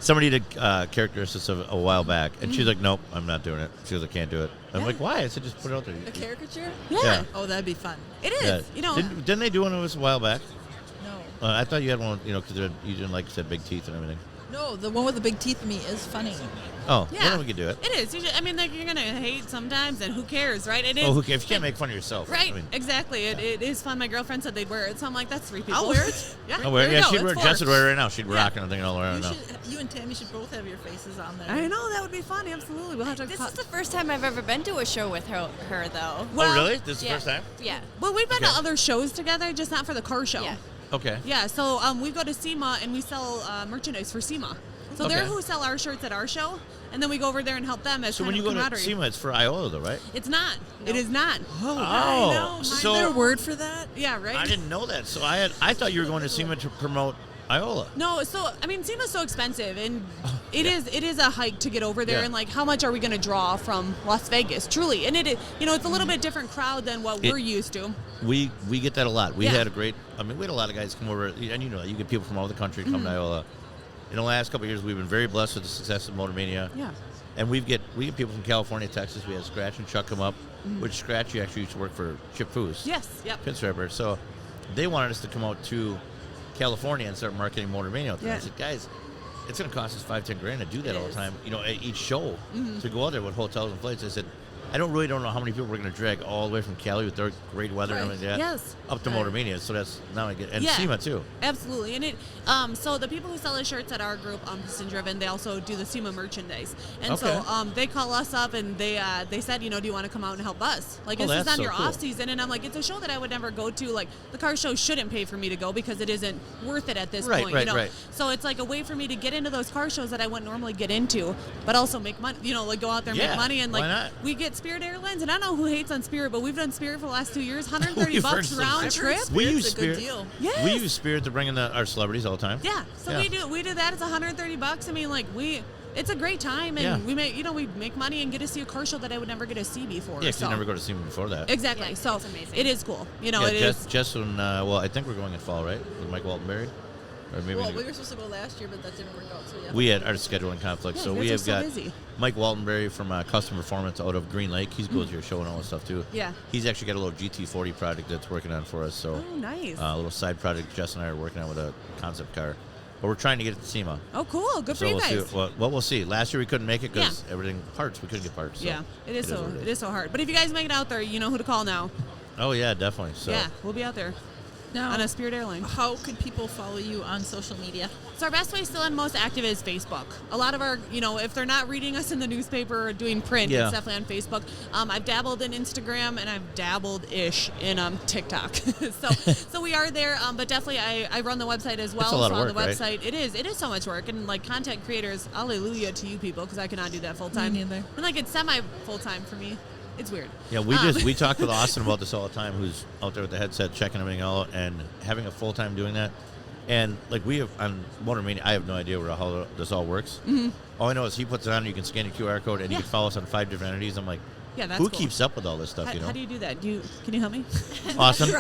somebody did characteristics of a while back, and she's like, nope, I'm not doing it. She goes, I can't do it. I'm like, why? I said, just put it out there. A caricature? yeah, Oh, that'd be fun. it is. Yeah. Didn't they do one of us a while back? No. I thought you had one, because you didn't like said big teeth and everything. No, the one with the big teeth in me is funny. Oh, Yeah, well, then we could do it. It is. You're gonna hate sometimes, and who cares, right? It is. Oh, who cares? If you can't make fun of yourself. Right, I mean, exactly. It is fun. My girlfriend said they'd wear it, so I'm like, that's 3 people. I'll wear it. yeah, oh, well, there you yeah, go. she'd It's wear, 4. Jess would wear it right now. She'd Yeah. rock and everything all around now. You and Tammy should both have your faces on there. I know, that would be fun. Absolutely. We'll have to. This is the first time I've ever been to a show with her though. Well, Oh, really? This is the Yeah. first time? Yeah. Well, we've been Okay. to other shows together, just not for the car show. Yeah. Okay. Yeah, so we go to SEMA and we sell merchandise for SEMA. So they're Okay. who sell our shirts at our show, and then we go over there and help them as So kind when of you go to camaraderie. SEMA, it's for Iola, though, right? It's not. It is not. Oh, I know. Is there a word for that? Yeah, right? I didn't know that. So I thought you were going to SEMA to promote Iola. No, so I mean, SEMA's so expensive, and it is a hike to get over there. Yeah. And like, how much are we going to draw from Las Vegas? Truly, and it's a little bit different crowd than what we're used to. We get that a lot. We Yeah. had we had a lot of guys come over, and you get people from all over the country come to Iola. In the last couple of years, we've been very blessed with the success of Motor Mania. Yeah. And we get people from California, Texas. We had Scratch and Chuck come up, which Scratch, you actually used to work for Chip Foose. Yes. Yep. Pinstriper. So they wanted us to come out to California and start marketing Motor Mania out there. Yeah. I said, guys, it's going to cost us $5-10 grand to do that It all the is. time. At each show to go out there with hotels and flights. I said, I don't know how many people we're going to drag all the way from Cali with their great weather and everything like that. Yes. Up to Motor Mania. So that's now I get and SEMA too. Absolutely. And it so the people who sell the shirts at our group, Piston Driven, they also do the SEMA merchandise. And so they call us up and they said, do you want to come out and help us? Like, this is on your off season. And I'm like, it's a show that I would never go to. Like, the car show shouldn't pay for me to go because it isn't worth it at this point. Right. So it's like a way for me to get into those car shows that I wouldn't normally get into, but also make money, like go out there and make money. And like, we get Spirit Airlines, and I don't know who hates on Spirit, but we've done Spirit for the last 2 years, $130 round trip. We use Spirit. Spirit. Deal. Yes. We use Spirit to bring in our celebrities all the time. Yeah. So we do that. It's $130. I mean, like it's a great time, and we make money and get to see a car show that I would never get to see before. Yeah, because you never go to see them before that. Exactly. Yeah, so it's amazing. it is cool. It is. Jess and I think we're going in fall, right? With Mike Waltonberry, or maybe. Well, we were supposed to go last year, but that didn't work out. So yeah. We had our scheduling conflict, so we have got busy. Mike Waltonberry from Custom Performance out of Green Lake. He goes to your show and all that stuff too. Yeah. He's actually got a little GT40 project that's working on for us. So nice. A little side project Jess and I are working on with a concept car. But we're trying to get it to SEMA. Oh, cool. Good for so you we'll guys. see. Well, we'll see. Last year we couldn't make it because everything parts. We couldn't get parts. So it is so hard. But if you guys make it out there, you know who to call now. Oh yeah, definitely. So Yeah, we'll be out there. Now, on a Spirit Airline. How could people follow you on social media? So our best way still and most active is Facebook. A lot of our, if they're not reading us in the newspaper or doing print, it's definitely on Facebook. I've dabbled in Instagram and I've dabbled-ish in TikTok. so we are there, but definitely I run the website as well. It's a lot of work, on the website, right? It is so much work. And like content creators, hallelujah to you people, because I cannot do that full time. Me neither. And like it's semi full time for me. It's weird. Yeah, we talk with Austin about this all the time, who's out there with the headset checking everything out and having a full time doing that. And like we have on Motor Mania, I have no idea how this all works. Mm-hmm. All I know is he puts it on, you can scan a QR code, and you can follow us on 5 different entities. I'm like, that's who cool. keeps up with all this stuff? How do you do that? Can you help me? Austin,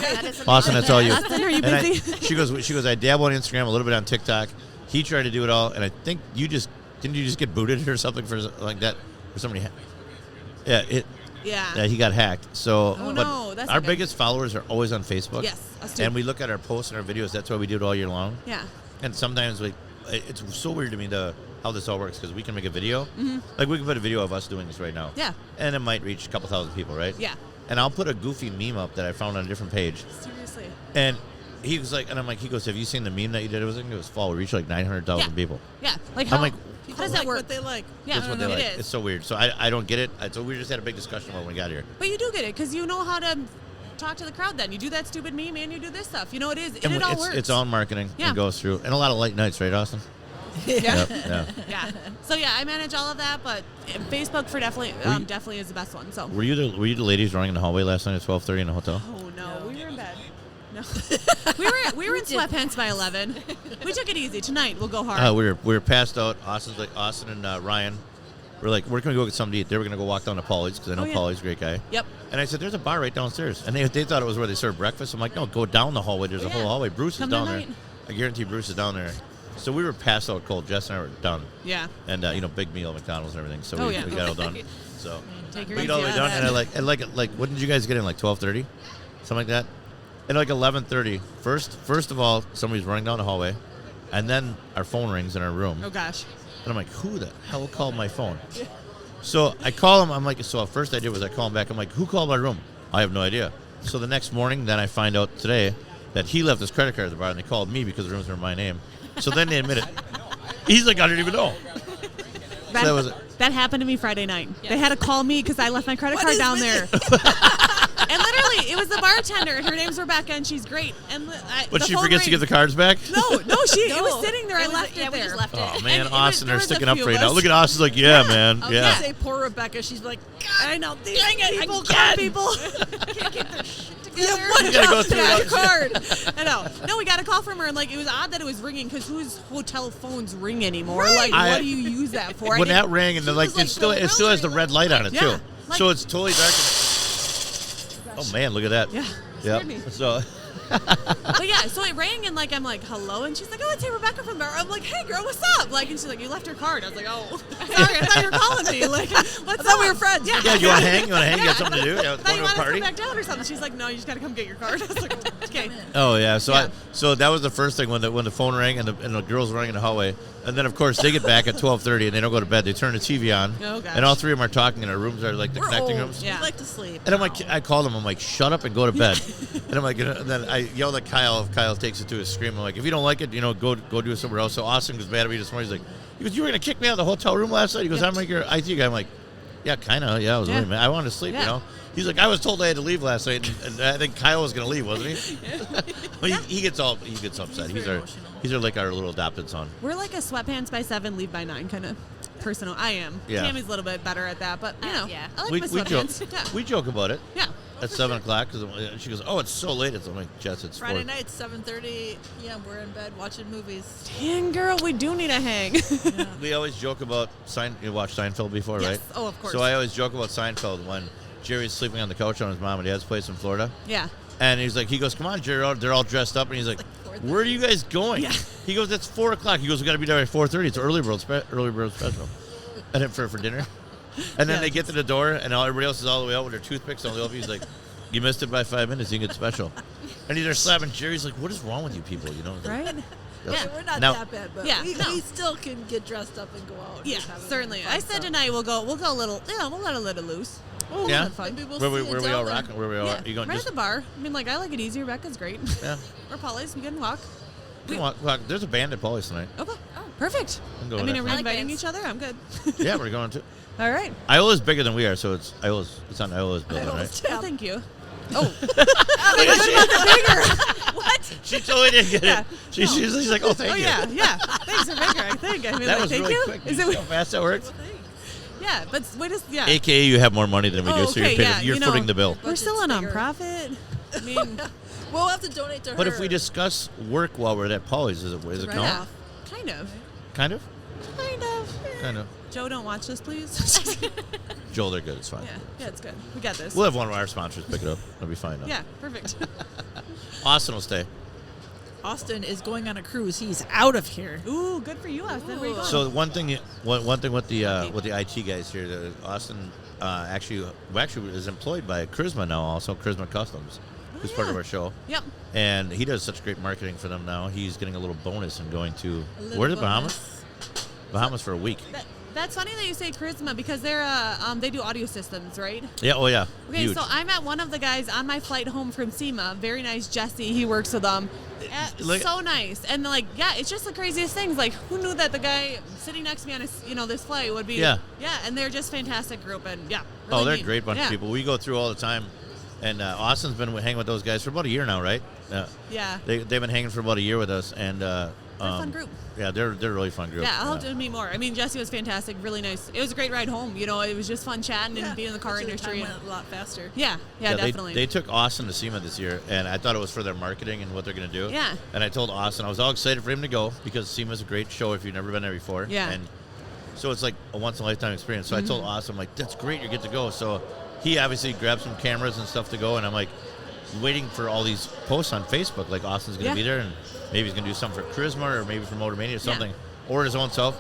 Austin, that's all you. Austin, are you busy? She goes. I dabble on Instagram, a little bit on TikTok. He tried to do it all, and I think didn't you just get booted or something for like that? Or somebody? Yeah, he got hacked. So, that's our okay. biggest followers are always on Facebook. Yes, us too. And we look at our posts and our videos. That's why we do it all year long. Yeah. And sometimes it's so weird to me how this all works, because we can make a video. Mm-hmm. Like we can put a video of us doing this right now. Yeah. And it might reach a couple thousand people, right? Yeah. And I'll put a goofy meme up that I found on a different page. Seriously. And he was like, he goes, have you seen the meme that you did? It was fall. We reached like 900,000 people. Yeah. Like I'm like, People how does that like work? what they like. Yeah, that's what they like. It is. It's so weird. So I don't get it. So we just had a big discussion when we got here. But you do get it because you know how to talk to the crowd. Then you do that stupid meme and you do this stuff. It all works. It's all marketing. Yeah. It goes through, and a lot of late nights, right, Austin? Yeah. Yep, yeah. So I manage all of that, but Facebook for definitely is the best one. So were you the ladies running in the hallway last night at 12:30 in the hotel? Oh no, we were in bed. No, we were in sweatpants by 11. We took it easy. Tonight we'll go hard. We were passed out. Austin and Ryan were like, we're gonna go get something to eat. They were gonna go walk down to Paulie's because I know Paulie's a great guy. Yep. And I said, there's a bar right downstairs, and they thought it was where they serve breakfast. I'm like, no, go down the hallway. There's a whole hallway. Bruce is down there. I guarantee Bruce is down there. So we were passed out cold. Jess and I were done. Yeah. And big meal at McDonald's and everything. So we got all done. So Take we got all the way done, and I like what did you guys get in, like 12:30, something like that? And like 11:30, first of all, somebody's running down the hallway, and then our phone rings in our room. Oh gosh. And I'm like, who the hell called my phone? So I call him. I'm like, so first I did was I call him back. I'm like, who called my room? I have no idea. So the next morning, then I find out today that he left his credit card at the bar, and they called me because the rooms were in my name. So then they admit it. He's like, I didn't even know. That happened to me Friday night. Yeah. They had to call me because I left my credit card down there. And literally, it was the bartender. Her name's Rebecca, and she's great. And but she forgets to give the cards back? No, it was sitting there. I left it we there. just left it. Oh, man, Austin, they're sticking up for you now. now. Look at Austin's like, man. I was gonna say poor Rebecca. She's like, God, I know. These people Call people. Can't get their shit together. You gotta go through it. Card. I know. No, we got a call from her, and like it was odd that it was ringing because whose hotel phones ring anymore? Right. Like, what do you use that for? When that rang, and it still has the red light on it too. Like, so it's totally dark. Oh man, look at that. Yeah. Yep. So But yeah, so it rang and like I'm like, hello, and she's like, oh, it's Rebecca from Bar. I'm like, hey girl, what's up? Like, and she's like, you left your card. I was like, oh, sorry, I thought you were calling me. Like, what's up? I thought we were friends. Yeah. Yeah, you want to hang? You want to hang? You got something to do? Yeah, I thought going you to a wanted to party? come back down or something. She's like, no, you just got to come get your card. I was like, okay. Oh yeah, so Yeah. so that was the first thing when the phone rang and the girls were running in the hallway, and then of course they get back at 12:30 and they don't go to bed. They turn the TV on, Oh, gosh. and all three of them are talking in our rooms are like the We're connecting old. rooms. Yeah. We like to sleep. And I'm like, I called him. I'm like, shut up and go to bed. And I'm like, and then I yelled at Kyle. If Kyle takes it to his scream, I'm like, if you don't like it, go do it somewhere else. So Austin was mad at me this morning. He's like, you were gonna kick me out of the hotel room last night. He goes, I'm like your IT guy. I'm like, yeah, kind of. Yeah, I was really mad. I wanted to sleep. Yeah. He's like, I was told I had to leave last night, and I think Kyle was gonna leave, wasn't he? Well, he gets upset. He's our like our little adopted son. We're like a sweatpants by 7, leave by 9 kind of personal. I am. Yeah. Tammy's a little bit better at that, but you know, yeah. I like We my joke. sweatpants. Yeah. We joke about it. Yeah. At 7 o'clock, because she goes, "Oh, it's so late." I'm like, "Jess, it's Friday 4." night, 7:30. Yeah, we're in bed watching movies. Dang, girl, we do need a hang. We always joke about You watched Seinfeld before, Yes. right? Oh, of course. So I always joke about Seinfeld when Jerry's sleeping on the couch on his mom and dad's place in Florida, Yeah. and he goes, "Come on, Jerry, they're all dressed up," and he's like, "Where are you guys going?" Yeah. He goes, "It's 4 o'clock." He goes, "We got to be there at 4:30. It's early bird special," and then for dinner. And then Yeah. they get to the door, and everybody else is all the way out with their toothpicks all the way up. He's like, "You missed it by 5 minutes. You can get special." And he's there slapping Jerry's like, "What is wrong with you people?" You know? Right? That's- Yeah, we're not Now- that bad, but Yeah, we, no. we still can get dressed up and go out. and Yeah, just have a certainly. fun I said stuff. tonight we'll go a little, we'll let a little loose. We'll Yeah? have fun. Maybe we'll Where see we you all down there. rocking? Where we all? Yeah, You going right just at the bar. I mean, like, I like it easy. Rebecca's great. yeah? Or Polly's. We can walk. Come on, walk. There's a band at Paulie's tonight. Okay. Oh, perfect. can go I with mean, that. are we I like inviting bands. each other? I'm good. Yeah, we're going to. All right. Iola's bigger than we are, so it's on Iola's building, Iola's right? tab. Well, thank you. Oh, What? She totally didn't get Yeah. it. She's like, "Oh, thank oh you." yeah, yeah. Thanks for bigger. I think. I mean, That like, was thank really you. quick. Is You it? see how fast that worked? Yeah, but we just yeah. AKA, you have more money than we do, Oh, so okay, yeah, you're you know, footing the bill. We're still a Budget's bigger. nonprofit. I mean, We'll have to donate to her. But if we discuss work while we're at Paulie's, is it Right. count? yeah, kind of, Kind of? kind of. Joe, don't watch this, please. Joel, they're good. It's fine. yeah, it's good. We got this. We'll have one of our sponsors pick it up. It'll be fine. Though. Yeah, perfect. Austin will stay. Austin is going on a cruise. He's out of here. Ooh, good for you, Austin. Where you going? So one thing with the IT guys here, Austin actually is employed by Charisma now, also Charisma Customs, who's part of yeah. our show. Yep. And he does such great marketing for them now. He's getting a little bonus and going to A little where the bonus. Bahamas? Bahamas for a week. That's funny that you say Charisma because they're they do audio systems, right? Yeah. Oh yeah. Okay, Huge. so I met one of the guys on my flight home from SEMA. Very nice, Jesse. He works with them. Like- So nice, and like, yeah, it's just the craziest things. Like, who knew that the guy sitting next to me on this flight would be? Yeah. Yeah, and they're just fantastic group, and yeah. Really Oh, they're a neat. great bunch Yeah. of people. We go through all the time. And Austin's been hanging with those guys for about a year now, right? Yeah. They've been hanging for about a year with us, and They're a fun group. Yeah, they're a really fun group. Yeah, I'll have to meet more. I mean, Jesse was fantastic, really nice. It was a great ride home. You know, it was just fun chatting and being in the car Actually, industry. Time went a lot faster. Yeah, definitely. They took Austin to SEMA this year, and I thought it was for their marketing and what they're going to do. Yeah. And I told Austin I was all excited for him to go because SEMA's a great show if you've never been there before. Yeah. And so it's like a once in a lifetime experience. So I told Austin, like, that's great, you get to go. So he obviously grabbed some cameras and stuff to go, and I'm like waiting for all these posts on Facebook, like Austin's going to Yeah. be there, and maybe he's going to do something for Charisma or maybe for Motor Mania or something, or his own self.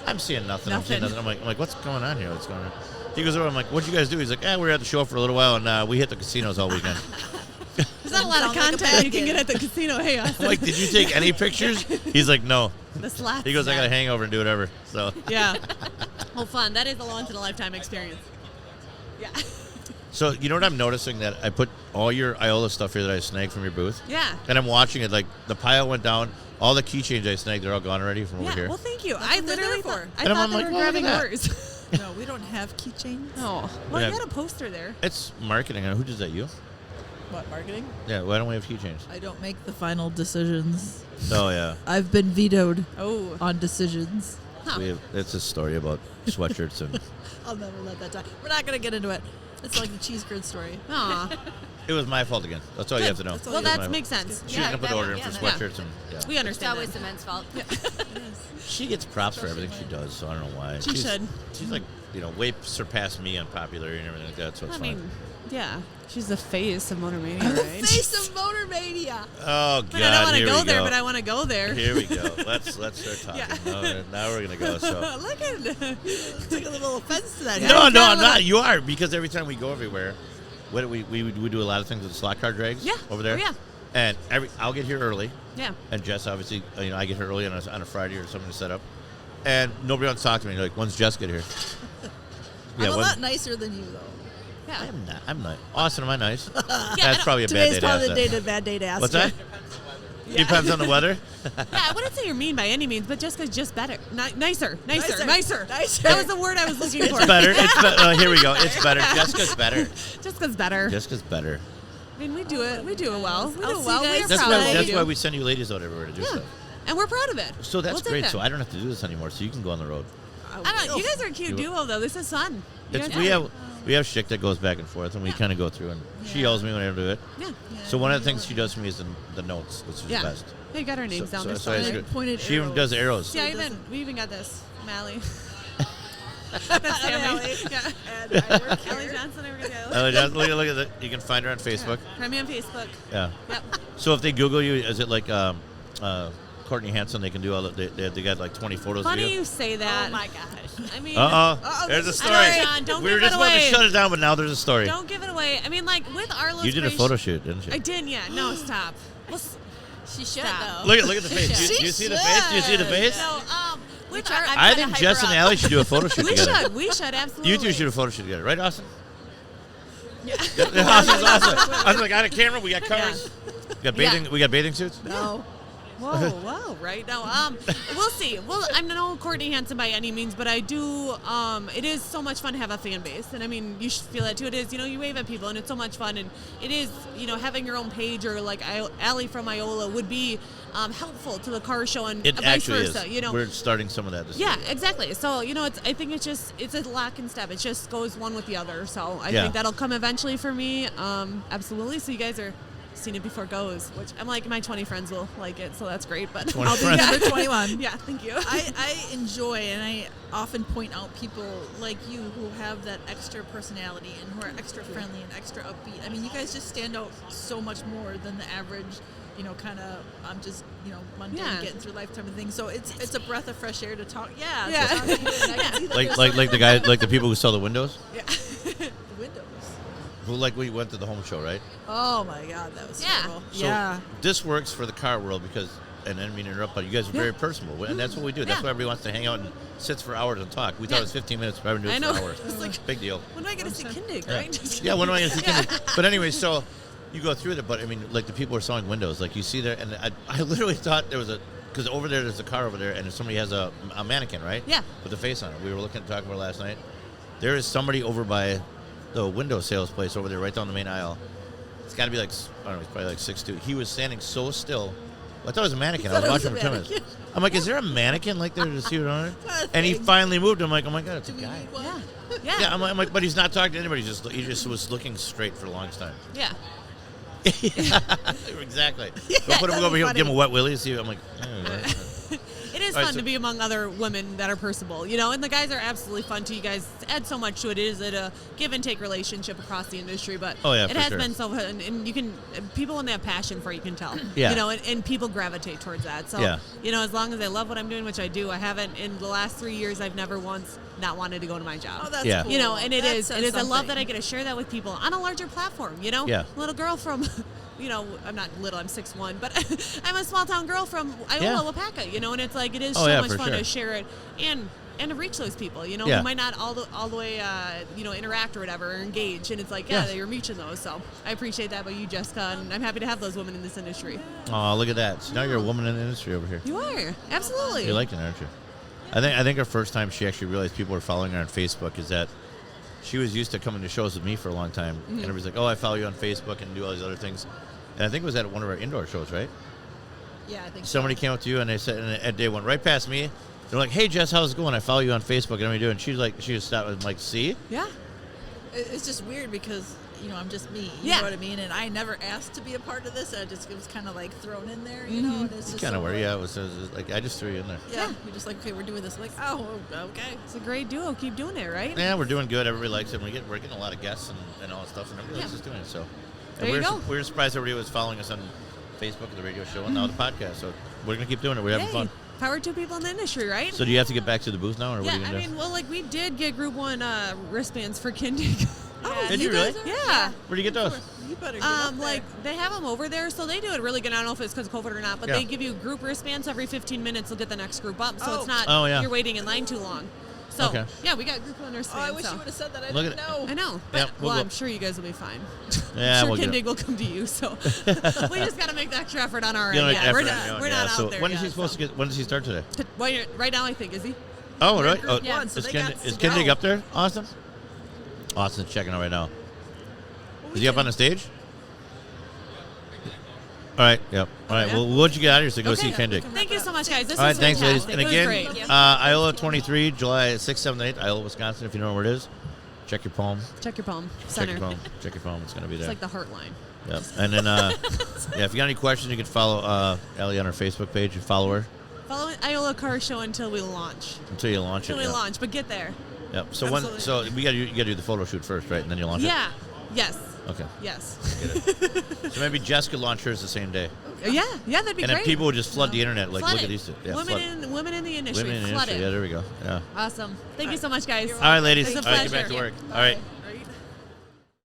I'm seeing nothing. I'm seeing Nothing. nothing. I'm like, what's going on here? What's going on? He goes over. I'm like, what'd you guys do? He's like, we were at the show for a little while, and we hit the casinos all weekend. There's not a lot of Sounds like a content you can package. get at the casino. Hey, Austin. I'm like, did you take any pictures? He's like, no. The slots. He goes, I got a hangover and do whatever. So Yeah. Well, fun. That is a once in a lifetime experience. Yeah. So you know what I'm noticing? That I put all your Iola stuff here that I snagged from your booth. Yeah. And I'm watching it, like the pile went down. All the keychains I snagged, they're all gone already from over Yeah. here. Well, thank you. That's I what they're literally there thought, for. I And thought I'm they like, were well, look grabbing at that. yours. No, we don't have keychains. Oh. Well, Yeah. you got a poster there. It's marketing. Who does that? You? What, marketing? Yeah. Why don't we have keychains? I don't make the final decisions. Oh yeah. I've been vetoed Oh. on decisions. Huh. It's a story about sweatshirts and I'll never let that die. We're not going to get into it. It's like the cheese grid story. Aw. it was my fault again. That's all you have to know. That's all Well, you have that to makes sense. She was gonna put that- order in yeah, for that- sweatshirts and yeah. We It's understand always that. the men's fault. she gets props for everything she does, so I don't know why. She should. She's like, way surpassed me on popularity and everything like that, so it's fine. mean, yeah, she's the face of Motor Mania, The right? face of Motor Mania. Oh, God, But I don't want to here go we there, go. but I want to go there. Here we go. Let's start talking. Yeah. Now we're going to go, so. Look at Took a little offense to that. No, I'm not. You are, because every time we go everywhere, we do a lot of things with the slot car drags over there. Oh, yeah. And I'll get here early. Yeah. And Jess, obviously, I get here early on a Friday or something to set up. And nobody wants to talk to me. They're like, when's Jess get here? I'm a lot nicer than you, though. Yeah. I'm not. Austin, am I nice? Yeah, That's probably a bad Today's day to probably ask that. a bad day to ask. What's you. that? Depends on the weather. Yeah, I wouldn't say you're mean by any means, but Jessica's just better. Nicer. Nicer. That was the word I was looking for. It's better. Here we go. It's better. Jessica's better. Jessica's better. Jessica's better. I mean, we do it. We do it well. We do I'll it see well. you We're guys That's proud why. of That's you. why we send you ladies out everywhere to do stuff. And we're proud of it. So that's We'll take great. that. So I don't have to do this anymore. So you can go on the road. I don't know. You guys are a cute duo, though. This is fun. You guys We have shtick that goes back and forth, and we kind of go through. And she yells at me when I don't do it. Yeah. So one of the things she does for me is the notes, which is Yeah. best. You got our names down there. So it's somewhere. good. Pointed She even arrows. does arrows. Yeah, we even got this. Mally. That's Tammy. Allie. Yeah. And I work Allie here. Johnson, there we go. Look at that. You can find her on Facebook. Find me on Facebook. Yeah. Yep. So if they Google you, is it like Courtney Hanson? They can do all they got like 20 photos Funny of you. you say that. Oh my gosh. I mean, There's a I story. know, John, don't We were give it just about to away. shut it down, but now there's a story. don't give it away. I mean, like with Arlo's You did a Grace- photo shoot, didn't you? I did, yeah. No, stop. Well, She should Stop. though. Look at the face. Do you see the face? Do you see the face? no, with try- our, I'm I trying to think hype Jess her and up. Allie should do a photo shoot we together. should absolutely. You two should do a photo shoot together, right, Austin? Yeah. Austin's awesome. I was like, got a camera. We got cars. We got bathing suits. No. Whoa, right now. We'll see. Well, I'm no Courtney Hanson by any means, but I do. It is so much fun to have a fan base, and I mean, you should feel that too. It is, you wave at people, and it's so much fun, and it is, having your own page or like Allie from Iola would be helpful to the car show and It vice actually versa. is. We're starting some of that this Yeah, year. exactly. So, I think it's a lock and step. It just goes one with the other. So I Yeah. think that'll come eventually for me. Absolutely. So you guys are seen it before it goes, which I'm like, my 20 friends will like it. So that's great. But 20 I'll be friends. number 21. yeah, thank you. I enjoy, and I often point out people like you who have that extra personality and who are extra friendly and extra upbeat. I mean, you guys just stand out so much more than the average, kind of, I'm just, mundane Yeah. getting through life type of thing. So it's a breath of fresh air to talk. Yeah. Yeah. To talk to you, and I can see that there's Like the guy, like the people who sell the windows. the windows. Who we went to the home show, right? Oh my God, that was Yeah. terrible. So this works for the car world because, and I didn't mean to interrupt, but you guys are very personable, and that's what we do. That's Yeah. why everybody wants to hang out and sits for hours and talk. We thought it was 15 minutes, but I've been doing I it know. for hours. It's like, Big deal. when do I get to see Kindig, Yeah. right? Just Yeah, when am I going to see Kindig? But anyway, so you go through it, but I mean, like the people are selling windows. Like you see there, and I literally thought there was because over there's a car over there, and if somebody has a mannequin, right? Yeah. With a face on it. We were talking about it last night. There is somebody over by the window sales place over there, right down the main aisle. It's got to be like, I don't know, he's probably like 6'2". He was standing so still. I thought it was a mannequin. I was thought it watching was for a 10 minutes. mannequin. I'm like, is there a mannequin like there to see what on it? God, And he thank- finally moved. I'm like, oh my God, it's a Do we guy. need one? Yeah. Yeah, I'm like, but he's not talking to anybody. He just was looking straight for the longest time. Yeah. Exactly. Yeah, Go put him that'd over be here, give him a funny. wet willy. See, I'm like, It is All right, fun so- to be among other women that are personable, and the guys are absolutely fun too. You guys add so much to it. It is a give and take relationship across the industry, but Oh, yeah, it for has sure. been so fun. And you can, people when they have passion for it, you can tell. Yeah. And people gravitate towards that. So, Yeah. as long as I love what I'm doing, which I do, I haven't in the last 3 years. I've never once not wanted to go to my job. Oh, that's Yeah. cool. And it That is. says It is. I love something. that I get to share that with people on a larger platform. Yeah. Little girl from, I'm not little. I'm 6'1", but I'm a small town girl from Iola, Yeah. Wapaka. And it's like it is Oh, so yeah, much for fun sure. to share it and to reach those people. Yeah. Who might not all the way interact or whatever or engage. And it's like Yeah. you're reaching those. So I appreciate that about you, Jessica, and I'm happy to have those women in this industry. oh, look at that. So now you're a woman in the industry over here. You are absolutely. You're liking it, aren't you? I think her first time she actually realized people were following her on Facebook is that she was used to coming to shows with me for a long time, and everybody's like, "Oh, I follow you on Facebook and do all these other things." And I think it was at one of our indoor shows, right? Yeah, I think Somebody came up to you and they said, and they went right past me. They're like, "Hey, Jess, how's it going? I follow you on Facebook, and what are you doing?" She's like, she just stopped and like, "See?" Yeah. It's just weird because I'm just me. You Yeah. know what I mean? And I never asked to be a part of this. It was kind of like thrown in there, you know. And it's just Kind of so were, yeah. It was like I just threw you in there. Yeah, you're just like, okay, we're doing this. Like, oh, okay. It's a great duo. Keep doing it, right? Yeah, we're doing good. Everybody likes it. We're getting a lot of guests and all that stuff, and everybody else is doing it. So There you go. We were surprised everybody was following us on Facebook, the radio show, and now the podcast. So we're gonna keep doing it. We're having Hey, fun. Power to people in the industry, right? So do you have to get back to the booth now, or what yeah, are you gonna I do? mean, well, like we did get Group 1 wristbands for Kindig. Did you really? Yeah. Where'd you get those? You better get up there. Like they have them over there, so they do it really good. I don't know if it's because of COVID or not, but Yeah. they give you group wristbands every 15 minutes. They'll get the next group up, so Oh. it's not Oh, yeah. you're waiting in line too long. So Okay. yeah, we got Group 1 Oh, wristbands. I wish so. you would have said that. I Look didn't at- know. I know. Yeah, But, we'll well, go. I'm sure you guys will be fine. Yeah, I'm we'll sure get it. Kindig will come to you. So we just got to make the extra effort on our You end. know, Yeah, we're effort, not, you know, we're yeah. not So out there when is yet, he supposed so. to get? When does he start today? Well, right now, I think, is he? Oh, right. Oh, Group 1, so is they Kindig, got is to go. Kindig up there, Austin? Austin's checking out right now. Is he up on the stage? All right. Yep. All right. yeah. Well, we'll let you get out of here so go Okay. see Kindig. Thank you so much, guys. This All right, was thanks, ladies. fantastic. And It was again, great. Iola 23, July 6th, 7th, 8th, Iola, Wisconsin. If you know where it is, check your palm. Check your palm. Check Center. your palm. Check your palm. It's going to be It's there. like the heart line. Yep. And then, yeah, if you got any questions, you can follow Ellie on her Facebook page and follow her Follow Iola Car Show until we launch. until you launch Until it. we Yep. launch, but get there. Yep. So Absolutely. so you got to do the photo shoot first, right? And then you launch Yeah. Yes. it. Okay. Yes. So maybe Jess could launch hers the same day, Yeah. Yeah, that'd be and great. then people would just flood the internet. Like, Flood look it. at these two. Yeah, women flood. in the industry. Women in the Flood industry. it. Yeah, there we go. Yeah. Awesome. Thank you so much, guys. All right, ladies. It was a All right, get pleasure. back to work. All right.